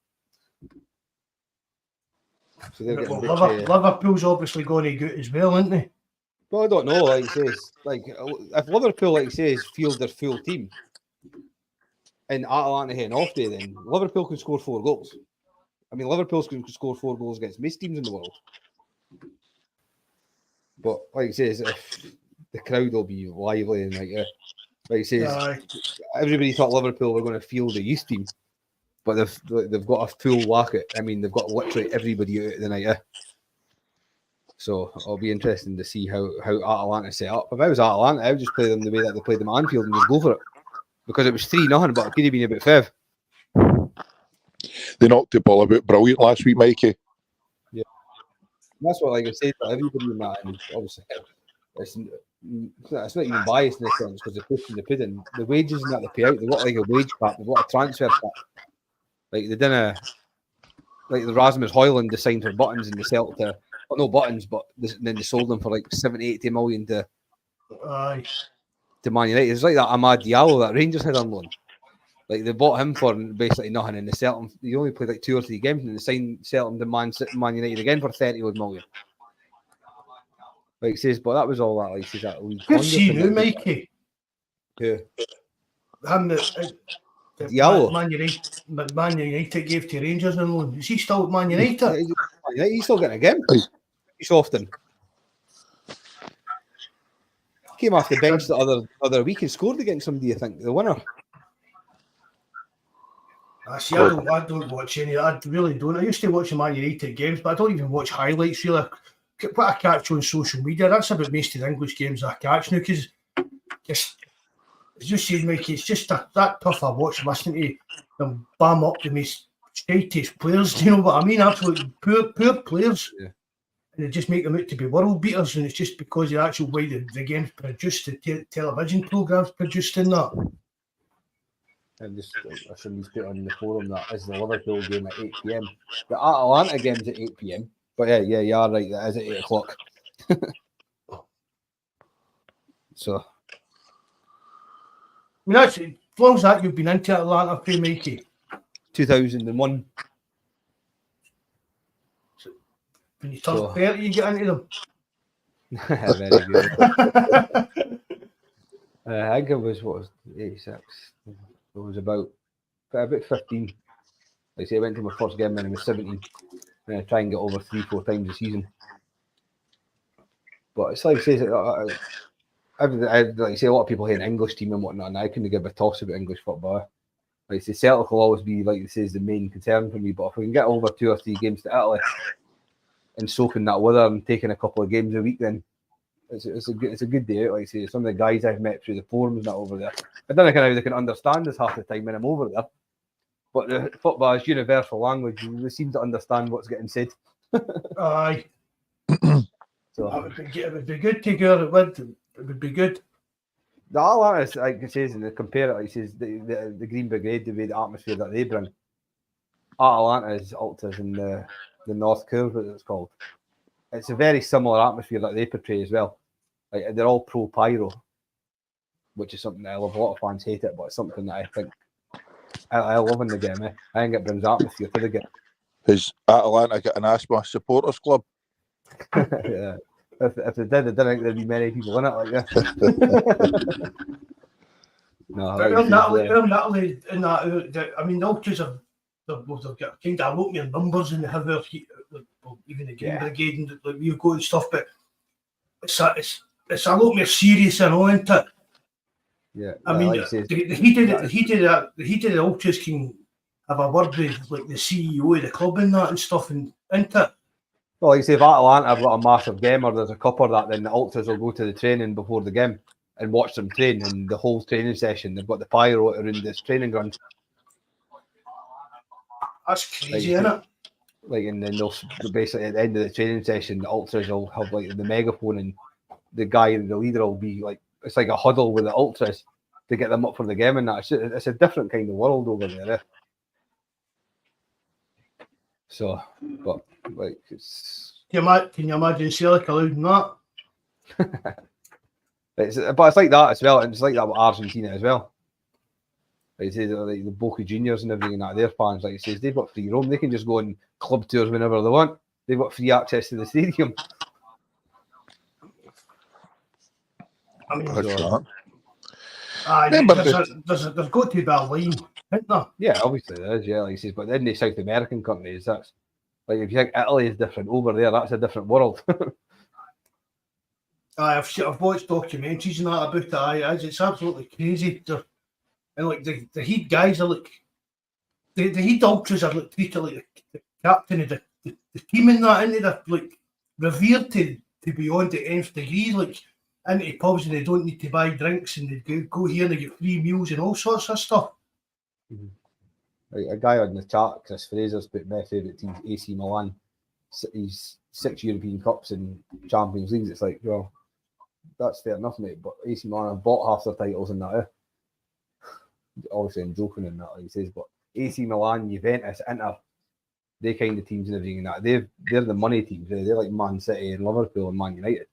So they're getting Liverpool's obviously going to get as well, aren't they? Well, I don't know. Like he says, like if Liverpool, like he says, field their full team, and Atalanta had an off day, then Liverpool can score 4 goals. I mean, Liverpool can score 4 goals against most teams in the world. But like he says, if the crowd will be lively and like he says, everybody thought Liverpool were going to field the youth team, but they've got a full whack it. I mean, they've got literally everybody out of the night. So it'll be interesting to see how Atalanta set up. If I was Atalanta, I would just play them the way that they played them at Anfield and just go for it. Because it was 3-0, but it could have been about 5. They knocked the ball about brilliant last week, Mikey. Yeah. And that's what, like I said, everybody in that, and obviously it's not even biased in a sense because they're pushing the pudding. The wages that they pay out, they've got like a wage cap, they've got a transfer cap. Like they didn't, like the Rasmus Højlund they signed for buttons and they sell to, well, no buttons, but then they sold them for like 70-80 million to Man United. It's like that Amad Diallo that Rangers had on loan. Like they bought him for basically nothing, and he only played like 2 or 3 games, and they signed him to Man United again for 30 odd million. Like he says, but that was all that. Like he says that. You've seen who, Mikey? Yeah. Him that Yellow. Man United gave to Rangers and loan. Is he still at Man United? Yeah, he's still getting a game. He's often. Came off the bench the other week and scored against somebody, I think, the winner. I don't watch any. I really don't. I used to watch the Man United games, but I don't even watch highlights really. What I catch on social media, that's about most of the English games I catch now, because it's just saying, Mikey, it's just that tough I watch listening to them bam up the most shittiest players. Do you know what I mean? Absolutely poor players. Yeah. And they just make them out to be world beaters, and it's just because of the actual way the game's produced, the television programmes produced in that. And just I shouldn't put on the forum that is the Liverpool game at 8 p.m. The Atalanta game's at 8 p.m. But yeah, you are right. That is at 8 o'clock. So, I mean, that's as long as that you've been into Atlanta, for Mikey. 2001. So, when you turn 30, you get into them. Very good. I think it was 86. It was about 15. Like I say, I went to my first game when I was 17. And I try and get over 3-4 times a season. But it's like I say, like I say, a lot of people hate an English team and whatnot, and I couldn't give a toss about English football. Like I say, Celtic will always be, like I say, the main concern for me. But if we can get over 2 or 3 games to Italy and soaking that weather and taking a couple of games a week, then it's a good day out. Like I say, some of the guys I've met through the forums that over there, I don't know how they can understand us half the time when I'm over there. But the football is universal language. They seem to understand what's getting said. Aye. So it would be good to go. It would be good. The Atalanta, like it says, and they compare it, like it says, the Green Brigade, the way the atmosphere that they bring. Atalanta is Ultras in the North Curve, as it's called. It's a very similar atmosphere that they portray as well. Like they're all pro pyro, which is something that I love. A lot of fans hate it, but it's something that I think I love in the game. I think it brings atmosphere to the game. Has Atalanta got an asthma supporters club? Yeah. If they did, I don't think there'd be many people in it like that. No, I mean, the Ultras they've got kind of a lot more numbers and they have even the Green Brigade and like we go and stuff, but it's a lot more serious and all, isn't it? Yeah, I mean, the heated the Ultras can have a word with like the CEO of the club and that and stuff, and isn't it? Well, like you say, if Atalanta have got a massive game or there's a cup or that, then the Ultras will go to the training before the game and watch them train, and the whole training session they've got the pyro around this training ground. That's crazy, isn't it? Like, and then they'll basically at the end of the training session, the Ultras will have like the megaphone, and the guy, the leader, will be like, it's like a huddle with the Ultras to get them up for the game, and that it's a different kind of world over there. Eh? So, but like it's. Can you imagine Celtic allowing that? But it's like that as well, and it's like that with Argentina as well. Like say, like the Boca Juniors and everything that their fans, like it says, they've got free roam. They can just go on club tours whenever they want. They've got free access to the stadium. I mean, That's right. There's got to be a line, isn't there? Yeah, obviously there is. Yeah, like he says, but then the South American countries, that's like if you think Italy is different over there, that's a different world. I've watched documentaries and that about it. It's absolutely crazy. And like the Heat guys are like the Heat Ultras are like treated like the captain of the team in that, and they're like revered to beyond the nth degree, like into pubs and they don't need to buy drinks and they go here and they get free meals and all sorts of stuff. Mm-hmm. Like a guy on the chat, Chris Fraser's put my favourite team, AC Milan. He's 6 European Cups and Champions Leagues. It's like, well, that's fair enough, mate. But AC Milan have bought half their titles in that. Obviously, I'm joking in that, like he says, but AC Milan, Juventus, Inter, they kind of teams and everything. And that they're the money teams. They're like Man City and Liverpool and Man United.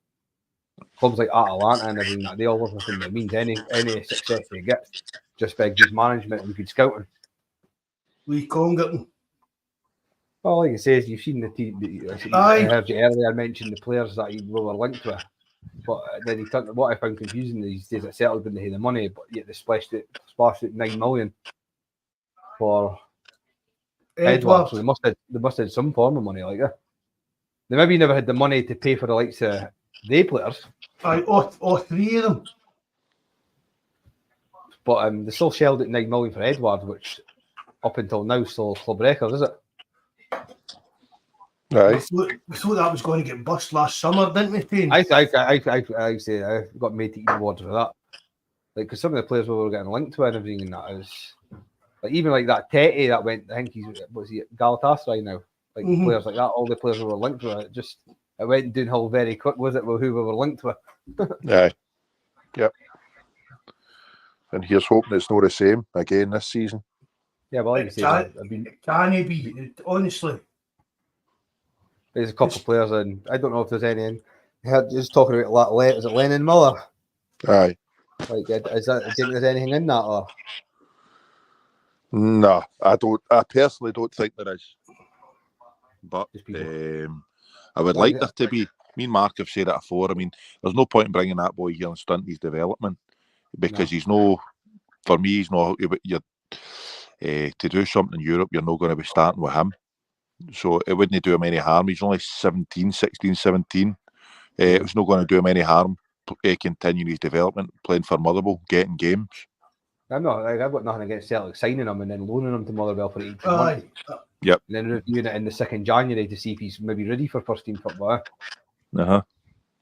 clubs like Atalanta and everything that they all work with him. It means any success they get just by good management and good scouting. Lee Congerton. Well, like I says, you've seen the team. I heard you earlier mention the players that we were linked with, but then he turned. What I found confusing these days, it settled when they had the money, but yet they splashed it $9 million for Edouard. So they must have some form of money like that. They maybe never had the money to pay for the likes of they players. All three of them. But they still shelled at $9 million for Edouard, which up until now still club record, is it? Right. We thought that was going to get bust last summer, didn't we, Payne? I say I got made to eat awards for that. Like, because some of the players we were getting linked to and everything, and that is like even like that Tete that went. I think he at Galatasaray now. Like players like that, all the players we were linked to, it went downhill very quick. Was it with who we were linked with? Aye. Yep. And here's hoping it's not the same again this season. Yeah, well, like you said, can he be? Honestly. There's a couple of players, and I don't know if there's any. I heard just talking about is it Lennon Miller? Aye. Like, is that? Do you think there's anything in that, or? No, I don't. I personally don't think there is. But I would like there to be. Me and Mark have said it before. I mean, there's no point in bringing that boy here and stunting his development because he's no. For me, he's no. To do something in Europe, you're not going to be starting with him. So it wouldn't do him any harm. He's only 16, 17. It's not going to do him any harm continuing his development, playing for Motherwell, getting games. I've got nothing against Celtic signing him and then loaning him to Motherwell for 18 months. Yep. And then reviewing it in the 2nd January to see if he's maybe ready for first team football. Uh-huh.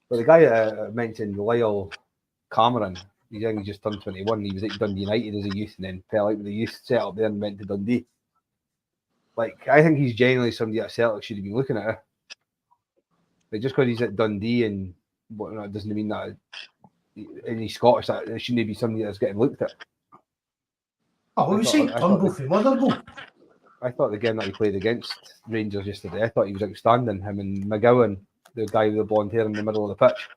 But the guy I mentioned, Lyle Cameron, he's only just turned 21. He was at Dundee United as a youth and then fell out with the youth set up there and went to Dundee. Like, I think he's genuinely somebody that Celtic should have been looking at. Like, just because he's at Dundee and whatnot doesn't mean that any Scottish that it shouldn't be somebody that's getting looked at. Oh, we seen Turnbull from Motherwell. I thought the game that he played against Rangers yesterday, I thought he was outstanding. Him and McGowan, the guy with the blonde hair in the middle of the pitch.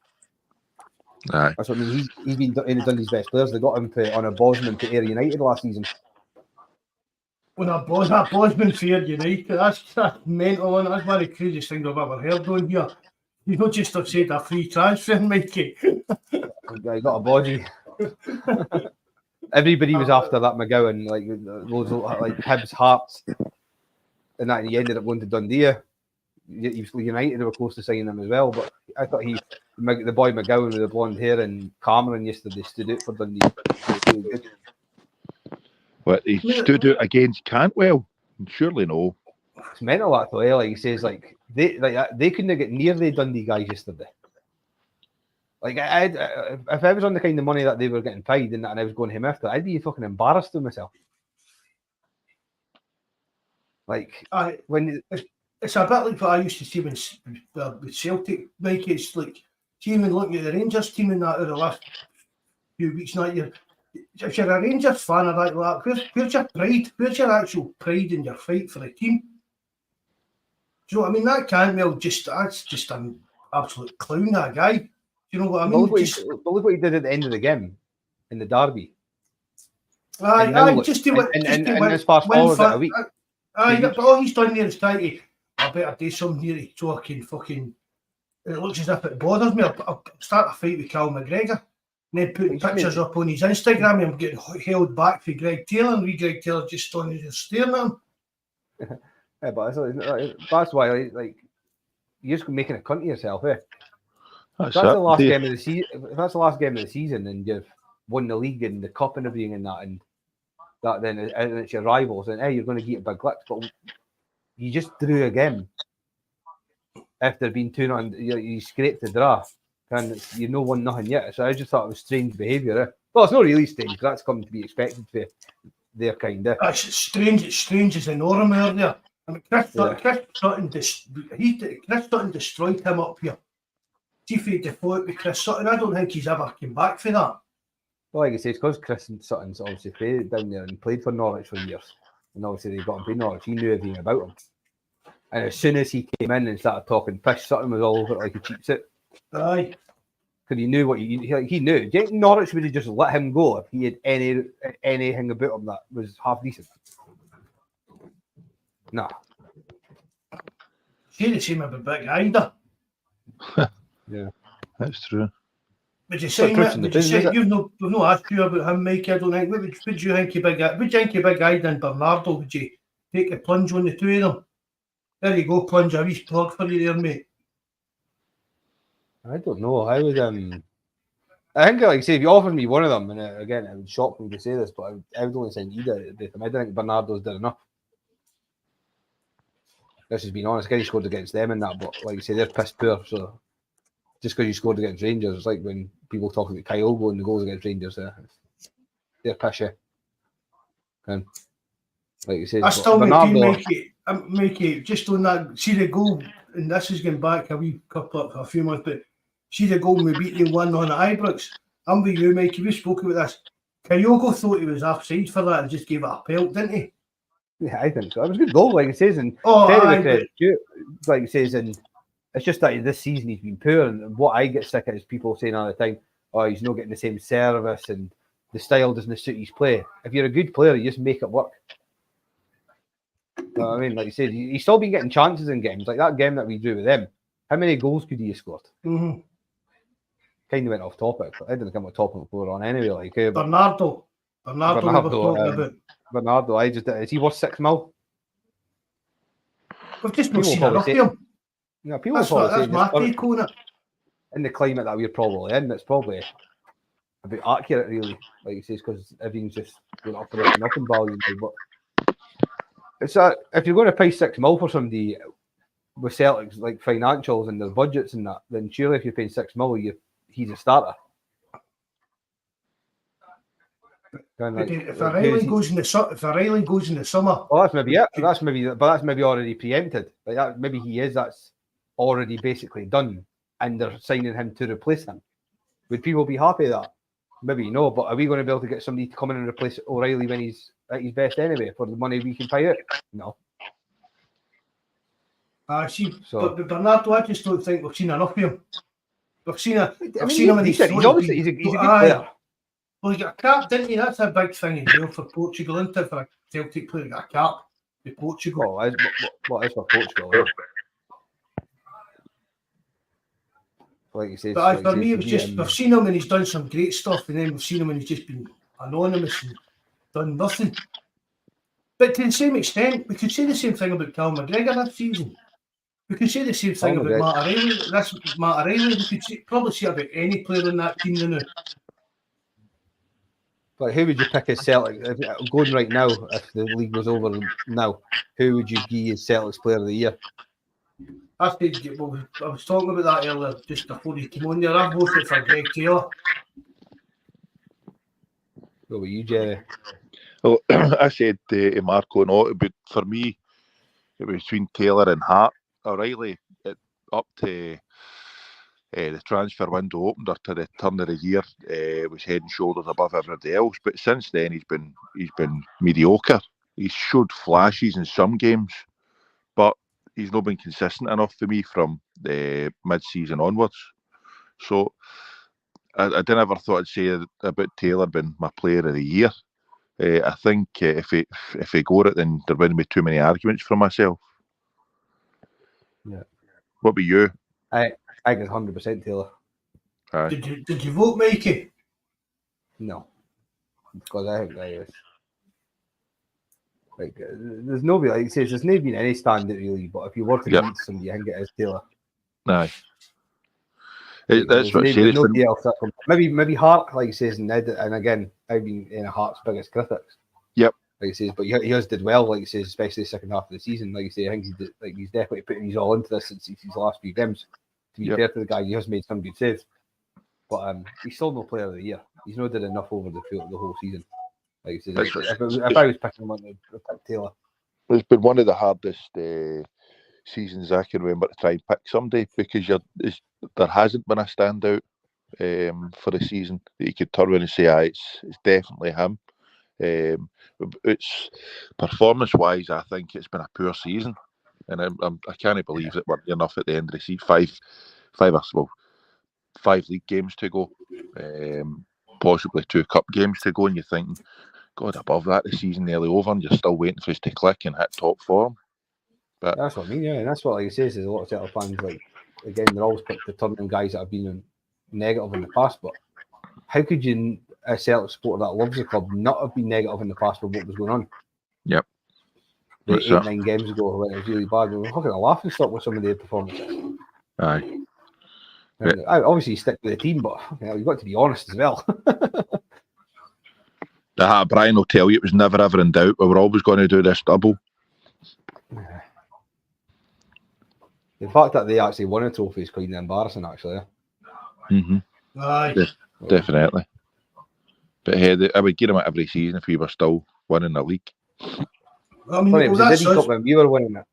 Aye. That's what I mean. He's been Dundee's best players. They got him on a Bosman to Ayr United last season. When that Bosman for Ayr United, that's mental, and that's one of the craziest things I've ever heard on here. You not just have said a free transfer, Mikey. He got a body. Everybody was after that McGowan, like loads of like Hibs, Hearts, and that he ended up going to Dundee. He was United, they were close to signing him as well, but I thought the boy McGowan with the blonde hair and Cameron yesterday stood out for Dundee. Really good. But he stood out against Cantwell? Surely no. It's mental that though, like he says, like they couldn't get near the Dundee guys yesterday. Like if I was on the kind of money that they were getting paid and I was going him after, I'd be fucking embarrassed with myself. Like when it's a bit like what I used to see with Celtic. Like it's like even looking at the Rangers team in that over the last few weeks. Now if you're a Rangers fan or like that, where's your pride? Where's your actual pride in your fight for the team? Do you know what I mean? That Cantwell that's just an absolute clown, that guy. Do you know what I mean? Look what he did at the end of the game in the derby. Just do it. And let's fast forward a week. But all he's done there is trying to, I better do something here so I can fucking, it looks as if it bothers me. I'll start a fight with Cal McGregor. And then putting pictures up on his Instagram and I'm getting held back for Greg Taylor, and Greg Taylor just standing there staring at him. Yeah, but that's why, like, you're just making a cunt of yourself, eh? That's the last game of the season. If that's the last game of the season, and you've won the league and the cup and everything and that, then it's your rivals, and you're going to get big licks. But you just drew a game after being 2-0. You scraped the draft, and you know 1-0 yet. So I just thought it was strange behaviour. Eh? Well, it's not really strange because that's come to be expected for their kind. It's strange. It's strange as the norm earlier. I mean, Chris Sutton destroyed him up here. See if he default with Chris Sutton. I don't think he's ever come back for that. Well, like I say, it's because Chris Sutton's obviously played down there and played for Norwich for years. And obviously they got him to Norwich. He knew everything about him. And as soon as he came in and started talking piss, Sutton was all over it like a cheap suit. Aye. because he knew what he knew. Do you think Norwich would have just let him go if he had anything about him that was half decent? No. See the same about Big Ida. Yeah, that's true. Would you say, we've no asked you about him, Mike, I don't think. What would you think of Big Ida and Bernardo? Would you take a plunge on the two of them? There you go, plunge a wee plug for you there, mate. I don't know. I would I think, like I say, if you offered me one of them, and again, it would shock me to say this, but I would only sign either of them. I don't think Bernardo's done enough. This has been honest. He scored against them in that, but like you say, they're piss poor. So just because you scored against Rangers, it's like when people talk about Kyle going the goals against Rangers, they're pishy. And like you say, I still Bernardo, make it just on that. See the goal, and this is going back a few months, but see the goal we beat them 1-0 at Ibrox. I'm with you, Mikey. We spoke about this. Kyogo thought he was offside for that and just gave it a pelt, didn't he? yeah, I think so. It was a good goal, like it says, and like it says, and it's just that this season he's been poor. And what I get sick of is people saying all the time, "Oh, he's not getting the same service and the style doesn't suit his play." If you're a good player, you just make it work. You know what I mean, like you said, he's still been getting chances in games like that game that we drew with them. How many goals could he have scored? Mm-hmm. Kind of went off topic, but I didn't come with topic we were on anyway. Like Bernardo, Bernardo, is he worth $6 million? We've just not seen enough of him. Yeah, people that's my take on it. In the climate that we're probably in, it's probably a bit accurate, really. Like you say, because everything's just going up and up in value. But it's if you're going to pay $6 million for somebody with Celtic's like financials and their budgets and that, then surely if you're paying $6 million, he's a starter. If O'Reilly goes in the summer, well, that's maybe it. That's maybe already preempted. Like that, maybe he is. That's already basically done, and they're signing him to replace him. Would people be happy with that? Maybe no. But are we going to be able to get somebody to come in and replace O'Reilly when he's at his best anyway for the money we can pay out? No. But Bernardo, I just don't think we've seen enough of him. We've seen him in his. He's a good player. Well, he got a cap, didn't he? That's a big thing as well for Portugal, isn't it? For a Celtic player, got a cap with Portugal. What is for Portugal? Yeah. Like you say, but for me, it was just we've seen him and he's done some great stuff, and then we've seen him and he's just been anonymous and done nothing. But to the same extent, we could say the same thing about Cal McGregor this season. We could say the same thing about Matt O'Reilly. We could probably say about any player in that team now. But who would you pick as Celtic? Going right now, if the league was over now, who would you give as Celtic's Player of the Year? I was talking about that earlier, just before you came on there. I voted for Greg Taylor. What about you, Jerry? Well, I said Marco, no, but for me, it was between Taylor and Hart. O'Reilly, up to the transfer window opened or to the turn of the year, was head and shoulders above everybody else. But since then, he's been mediocre. He's showed flashes in some games, but he's not been consistent enough for me from the mid-season onwards. So I didn't ever thought I'd say about Taylor being my Player of the Year. I think if he got it, then there wouldn't be too many arguments for myself. Yeah. What about you? I get 100% Taylor. Did you vote, Mikey? No, because I think that is like there's nobody like says there's not been any standard really. But if you were to beat somebody, I think it is Taylor. Aye. That's what nobody else. Maybe Hart, like he says, and again, I've been in Hart's biggest critics. Yep. Like he says, but he has did well, like he says, especially the second half of the season. Like you say, I think he's definitely putting his all into this since his last few games. To be fair to the guy, he has made some good saves, but he's still no Player of the Year. He's not did enough over the whole season. Like he says, if I was picking him, I'd pick Taylor. It's been one of the hardest seasons I can remember to try and pick somebody because there hasn't been a standout for the season that you could turn around and say, it's definitely him. It's performance-wise, I think it's been a poor season, and I can't believe that we're enough at the end of the season. 5 league games to go, possibly 2 cup games to go, and you're thinking, God, above that, the season nearly over, and you're still waiting for us to click and hit top form. But that's what I mean, yeah, and that's what, like you say, is a lot of Celtic fans, like, again, they're always quick to turn on guys that have been negative in the past, but how could you, a Celtic supporter that loves the club, not have been negative in the past with what was going on? Yep. The That's 8-9 games ago when it was really bad, we were fucking a laughing stock with some of their performances. aye. And obviously, you stick with the team, but you've got to be honest as well. Brian will tell you it was never ever in doubt. We were always going to do this double. The fact that they actually won a trophy is quite embarrassing, actually. Aye. Definitely. But hey, I would give them it every season if we were still winning the league. I mean, Funny, it was a Diddy Cup when we were winning it.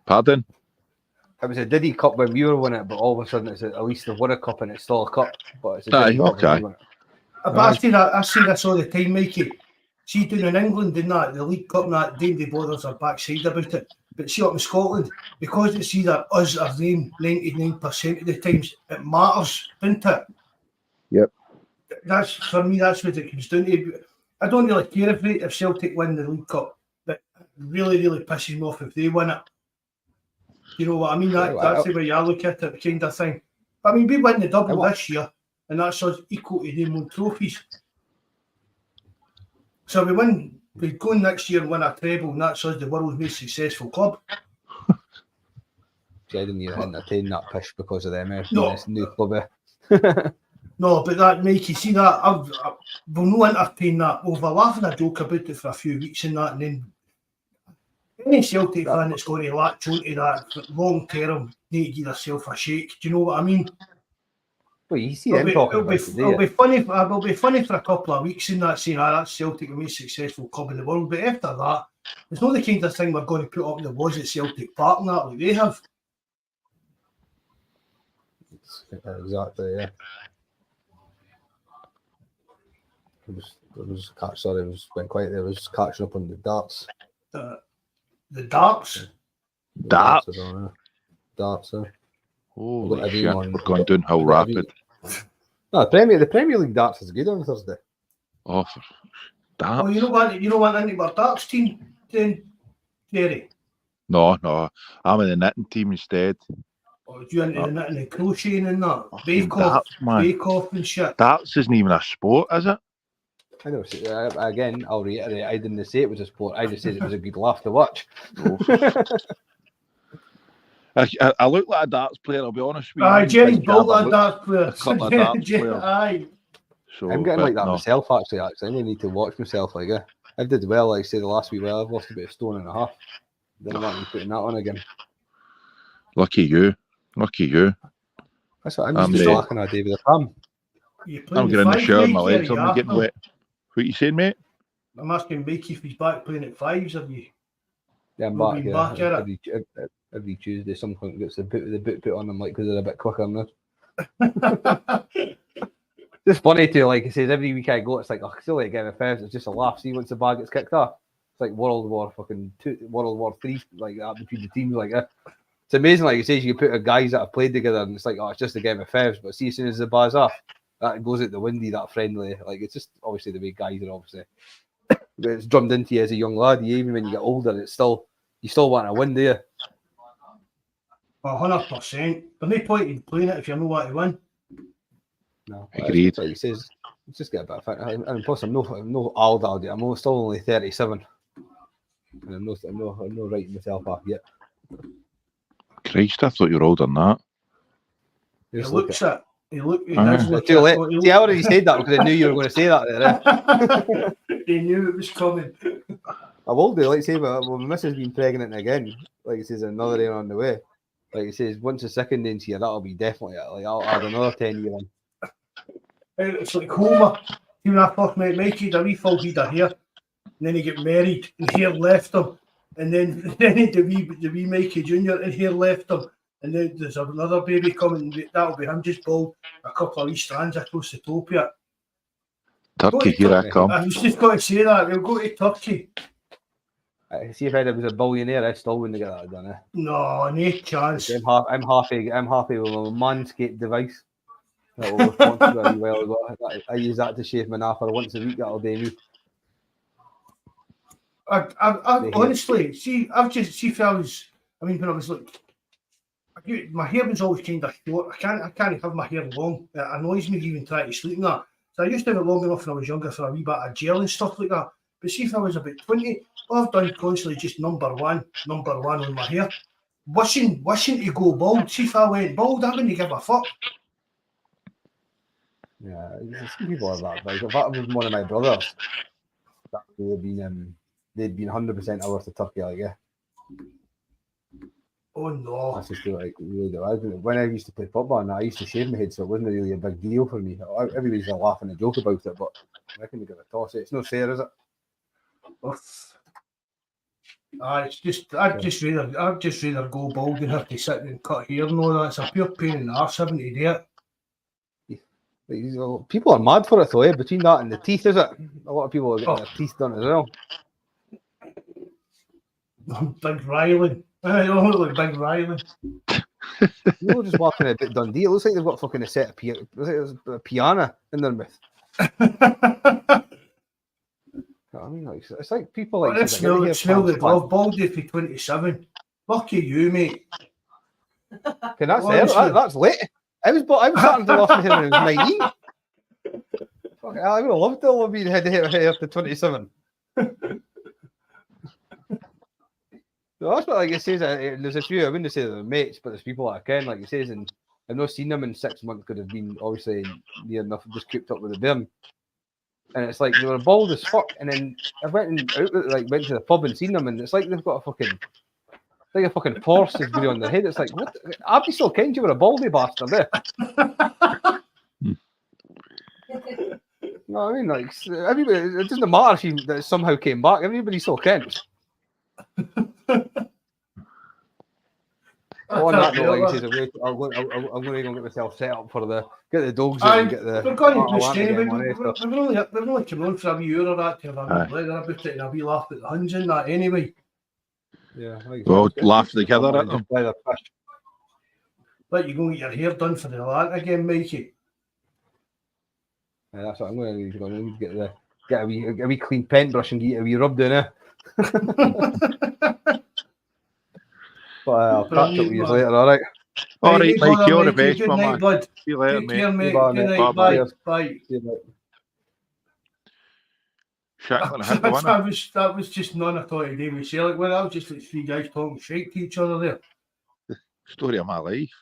Pardon? It was a Diddy Cup when we were winning it, but all of a sudden it's at least they've won a cup and it's still a cup. But it's a Diddy Cup when we win it. But I say this all the time, Mikey. See, down in England and that, the League Cup and that, they bothers our backside about it. But see, up in Scotland, because it's either us or them 99% of the times, it matters, doesn't it? Yep. That's, for me, that's what it comes down to. I don't really care if Celtic win the League Cup, but it really, really pisses me off if they win it. You know what I mean? That's the way I look at it, kind of thing. I mean, we win the double this year, and that's us equal to them on trophies. So we go next year and win a treble, and that's us the world's most successful club. See, I didn't even entertain that pish because of them. This new club. No, but that, Mikey, see that, we'll not entertain that. We'll have laughing a joke about it for a few weeks and that, and then any Celtic fan that's going to latch onto that long term, need to give yourself a shake. Do you know what I mean? Well, you see them talking about it. It'll be funny for a couple of weeks in that, saying, that's Celtic, the most successful club in the world. But after that, it's not the kind of thing we're going to put up in the walls at Celtic Park and that, like they have. Exactly, yeah. It was went quiet there. It was catching up on the darts. The darts? Darts? Darts, Holy shit, we're going downhill rapid. No, the Premier League darts is good on Thursday. Oh, for darts. Oh, you don't want into our darts team then, Jerry? No, I'm in the knitting team instead. Oh, do you into the knitting and crocheting and that? Bake off and shit. Darts isn't even a sport, is it? I know. Again, I'll reiterate, I didn't say it was a sport. I just said it was a good laugh to watch. I look like a darts player, I'll be honest with you. Aye, Jerry's built like a darts player. A couple of darts players. Aye. So, I'm getting like that myself, actually. I only need to watch myself. Like, I did well, like I say, the last week. Well, I've lost about 1.5 stone. Then I'm not putting that on again. Lucky you. That's what I'm just laughing at, David. I'm getting in the shower, my legs are getting wet. What you saying, mate? I'm asking Mikey if he's back playing at fives, have you? Yeah, I'm back every Tuesday. Some point gets the boot put on them, like, because they're a bit quicker than this. It's funny too, like it says, every week I go, it's like, oh, still like a game of fairs, it's just a laugh. See, once the bag gets kicked off, it's like World War II, World War III, like that between the teams, like that. It's amazing, like it says, you put guys that have played together, and it's like, oh, it's just a game of fairs. But see, as soon as the bar's off, that goes out the windy, that friendly. Like, it's just obviously the way guys are obviously. It's drummed into you as a young lad. Even when you get older, you still want to win, do you? 100%. There's no point in playing it if you know what to win. No, agreed. Like he says, just get a bit of fun. And plus, I'm no old. I'm still only 37, and I'm not writing myself off yet. Christ, I thought you were older than that. He looks at. He too late. See, I already said that because I knew you were going to say that. He knew it was coming. I will do. Like I say, well, my missus has been pregnant again. Like he says, another year on the way. Like he says, once the second into you, that'll be definitely like I'll add another 10 years on. It's like Homer. When I first met Mikey, the wee full he'd hair, and then he get married, and hair left him, and then the wee Mikey Junior, and hair left him, and then there's another baby coming. That'll be him just bald, a couple of wee strands across the top of it. Turkey, here I come. I was just going to say that we'll go to Turkey. See if Eddie was a billionaire, I still wouldn't get that done. No, no chance. I'm happy with my Manscaped device. That will respond very well as well. I use that to shave my napper once a week. That'll do me. I honestly see. I've just see if I was. I mean, when I was like, my hair was always kind of short. I can't have my hair long. It annoys me even trying to sleep in that. So I used to have it long enough when I was younger for a wee bit of gel and stuff like that. But see if I was about 20, all I've done constantly just number one on my hair. Wishing to go bald. See if I went bald, I wouldn't give a fuck. Yeah, some people have that. Like, if that was one of my brothers, that would have been they'd been 100% hours to Turkey, like, yeah. Oh no! That's just like really do. When I used to play football, and I used to shave my head, so it wasn't really a big deal for me. Everybody's laughing and joke about it, but I reckon they give it a toss. It's not fair, is it? It's just I'd just rather go bald than have to sit and cut hair and all that. It's a pure pain in the arse having to do it. People are mad for it though, eh? Between that and the teeth, is it? A lot of people are getting their teeth done as well. Big Riley. I don't look like Big Riley. You're just walking a bit Dundee. It looks like they've got fucking a set of a piano in their mouth. I mean, like, it's like people like. Let's smell the glove. Baldy for 27. Lucky you, mate. Okay, that's late. I was starting to laugh my hair when I was 19. Fuck, I would have loved to have been head to hair up to 27. So that's what, like it says. There's a few, I wouldn't say they're mates, but there's people that I can, like it says, and I've not seen them in 6 months. Could have been obviously near enough, just kept up with the beard. And it's like they were bald as fuck. And then I went to the pub and seen them, and it's like they've got a fucking Porsche is on their head. It's like, what? I'd be so kind you were a baldy bastard, eh? No, I mean, like, everybody, it doesn't matter if that somehow came back. Everybody's so Kent. On that note, like I said, I'm going to go get myself set up for get the dogs in and get the. We're going to we've only come on for a wee hour or that to have a wee blather about it and a wee laugh at the Huns and that anyway. Yeah, well, laugh together at them. Let you go get your hair done for the land again, Mikey. Yeah, that's what I'm going to do. I'm going to get a wee clean paintbrush and get a wee rub down there. But I'll catch up with you later, all right? All right, Mikey, all the best, good my night, man. bud. See you later, Take mate. care, mate. Bye, Good mate. night, Bye. bye. Shackler hit the winner. That was just none I thought today with Celtic. Well, that was just like three guys talking shit to each other there. Story of my life.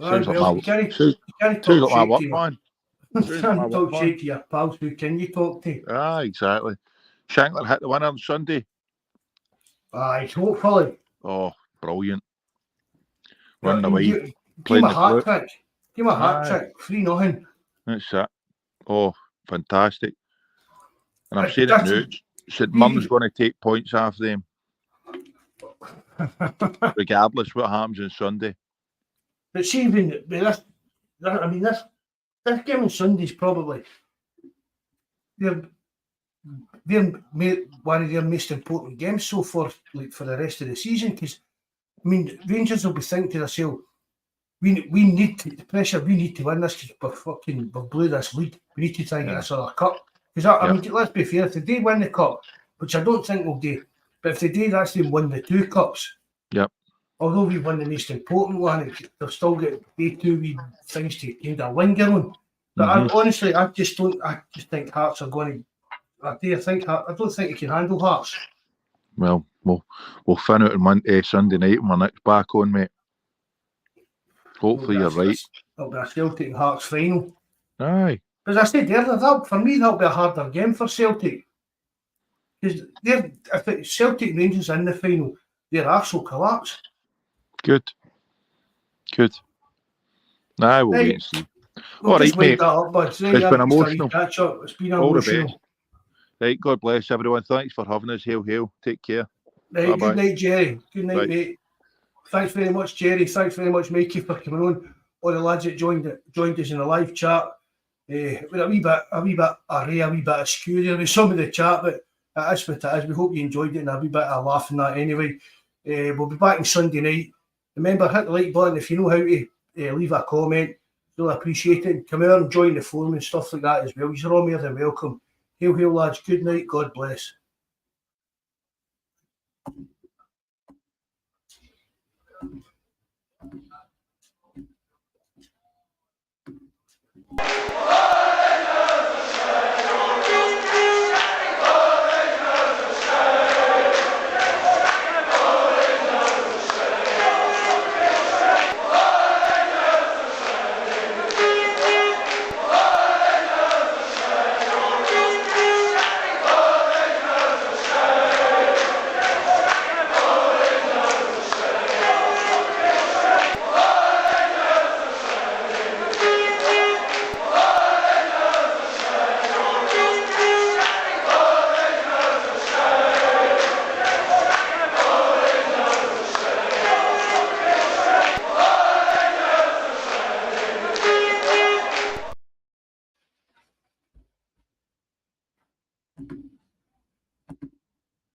Sounds like my work, man. You can't talk shit to your pals. Who can you talk to? Ah, exactly. Shankler hit the winner on Sunday. Aye, hopefully. Oh, brilliant. Run away. Give him a hat trick. Give him a hat trick. 3-0. That's it. Oh, fantastic. And I'm saying it now. St Mirren's going to take points off them. Regardless what happens on Sunday. But see, this game on Sunday's probably they're one of their most important games so far, like for the rest of the season. Because I mean, Rangers will be thinking to themselves, we need to, the pressure. We need to win this because we've blew this lead. We need to try and get this other cup. Because I mean, let's be fair. If they do win the cup, which I don't think we'll do, but if they do, that's them win the two cups. Yep. Although we won the most important one, they've still got two wee things to kind of linger on. But honestly, I just think Hearts are going to. I don't think you can handle Hearts. Well, we'll fin out on Sunday night when we're next back on, mate. Hopefully you're right. It'll be a Celtic and Hearts final. Aye. As I said there, for me, that'll be a harder game for Celtic. Because if Celtic Rangers in the final, their arse will collapse. Good. Nah, we'll wait and see. All right, mate. It's been emotional. It's been emotional. Right, God bless everyone. Thanks for having us. Hail. Take care. Right, bye-bye. Good night, Jerry. Good night, mate. Thanks very much, Jerry. Thanks very much, Mikey, for coming on. All the lads that joined us in the live chat. With a wee bit askew there with some of the chat, but It is what it is. We hope you enjoyed it and a wee bit of laughing that anyway. We'll be back on Sunday night. Remember, hit the like button if you know how to leave a comment. Really appreciate it. Come out and join the forum and stuff like that as well. You're all more than welcome. Hail, hail, lads. Good night. God bless.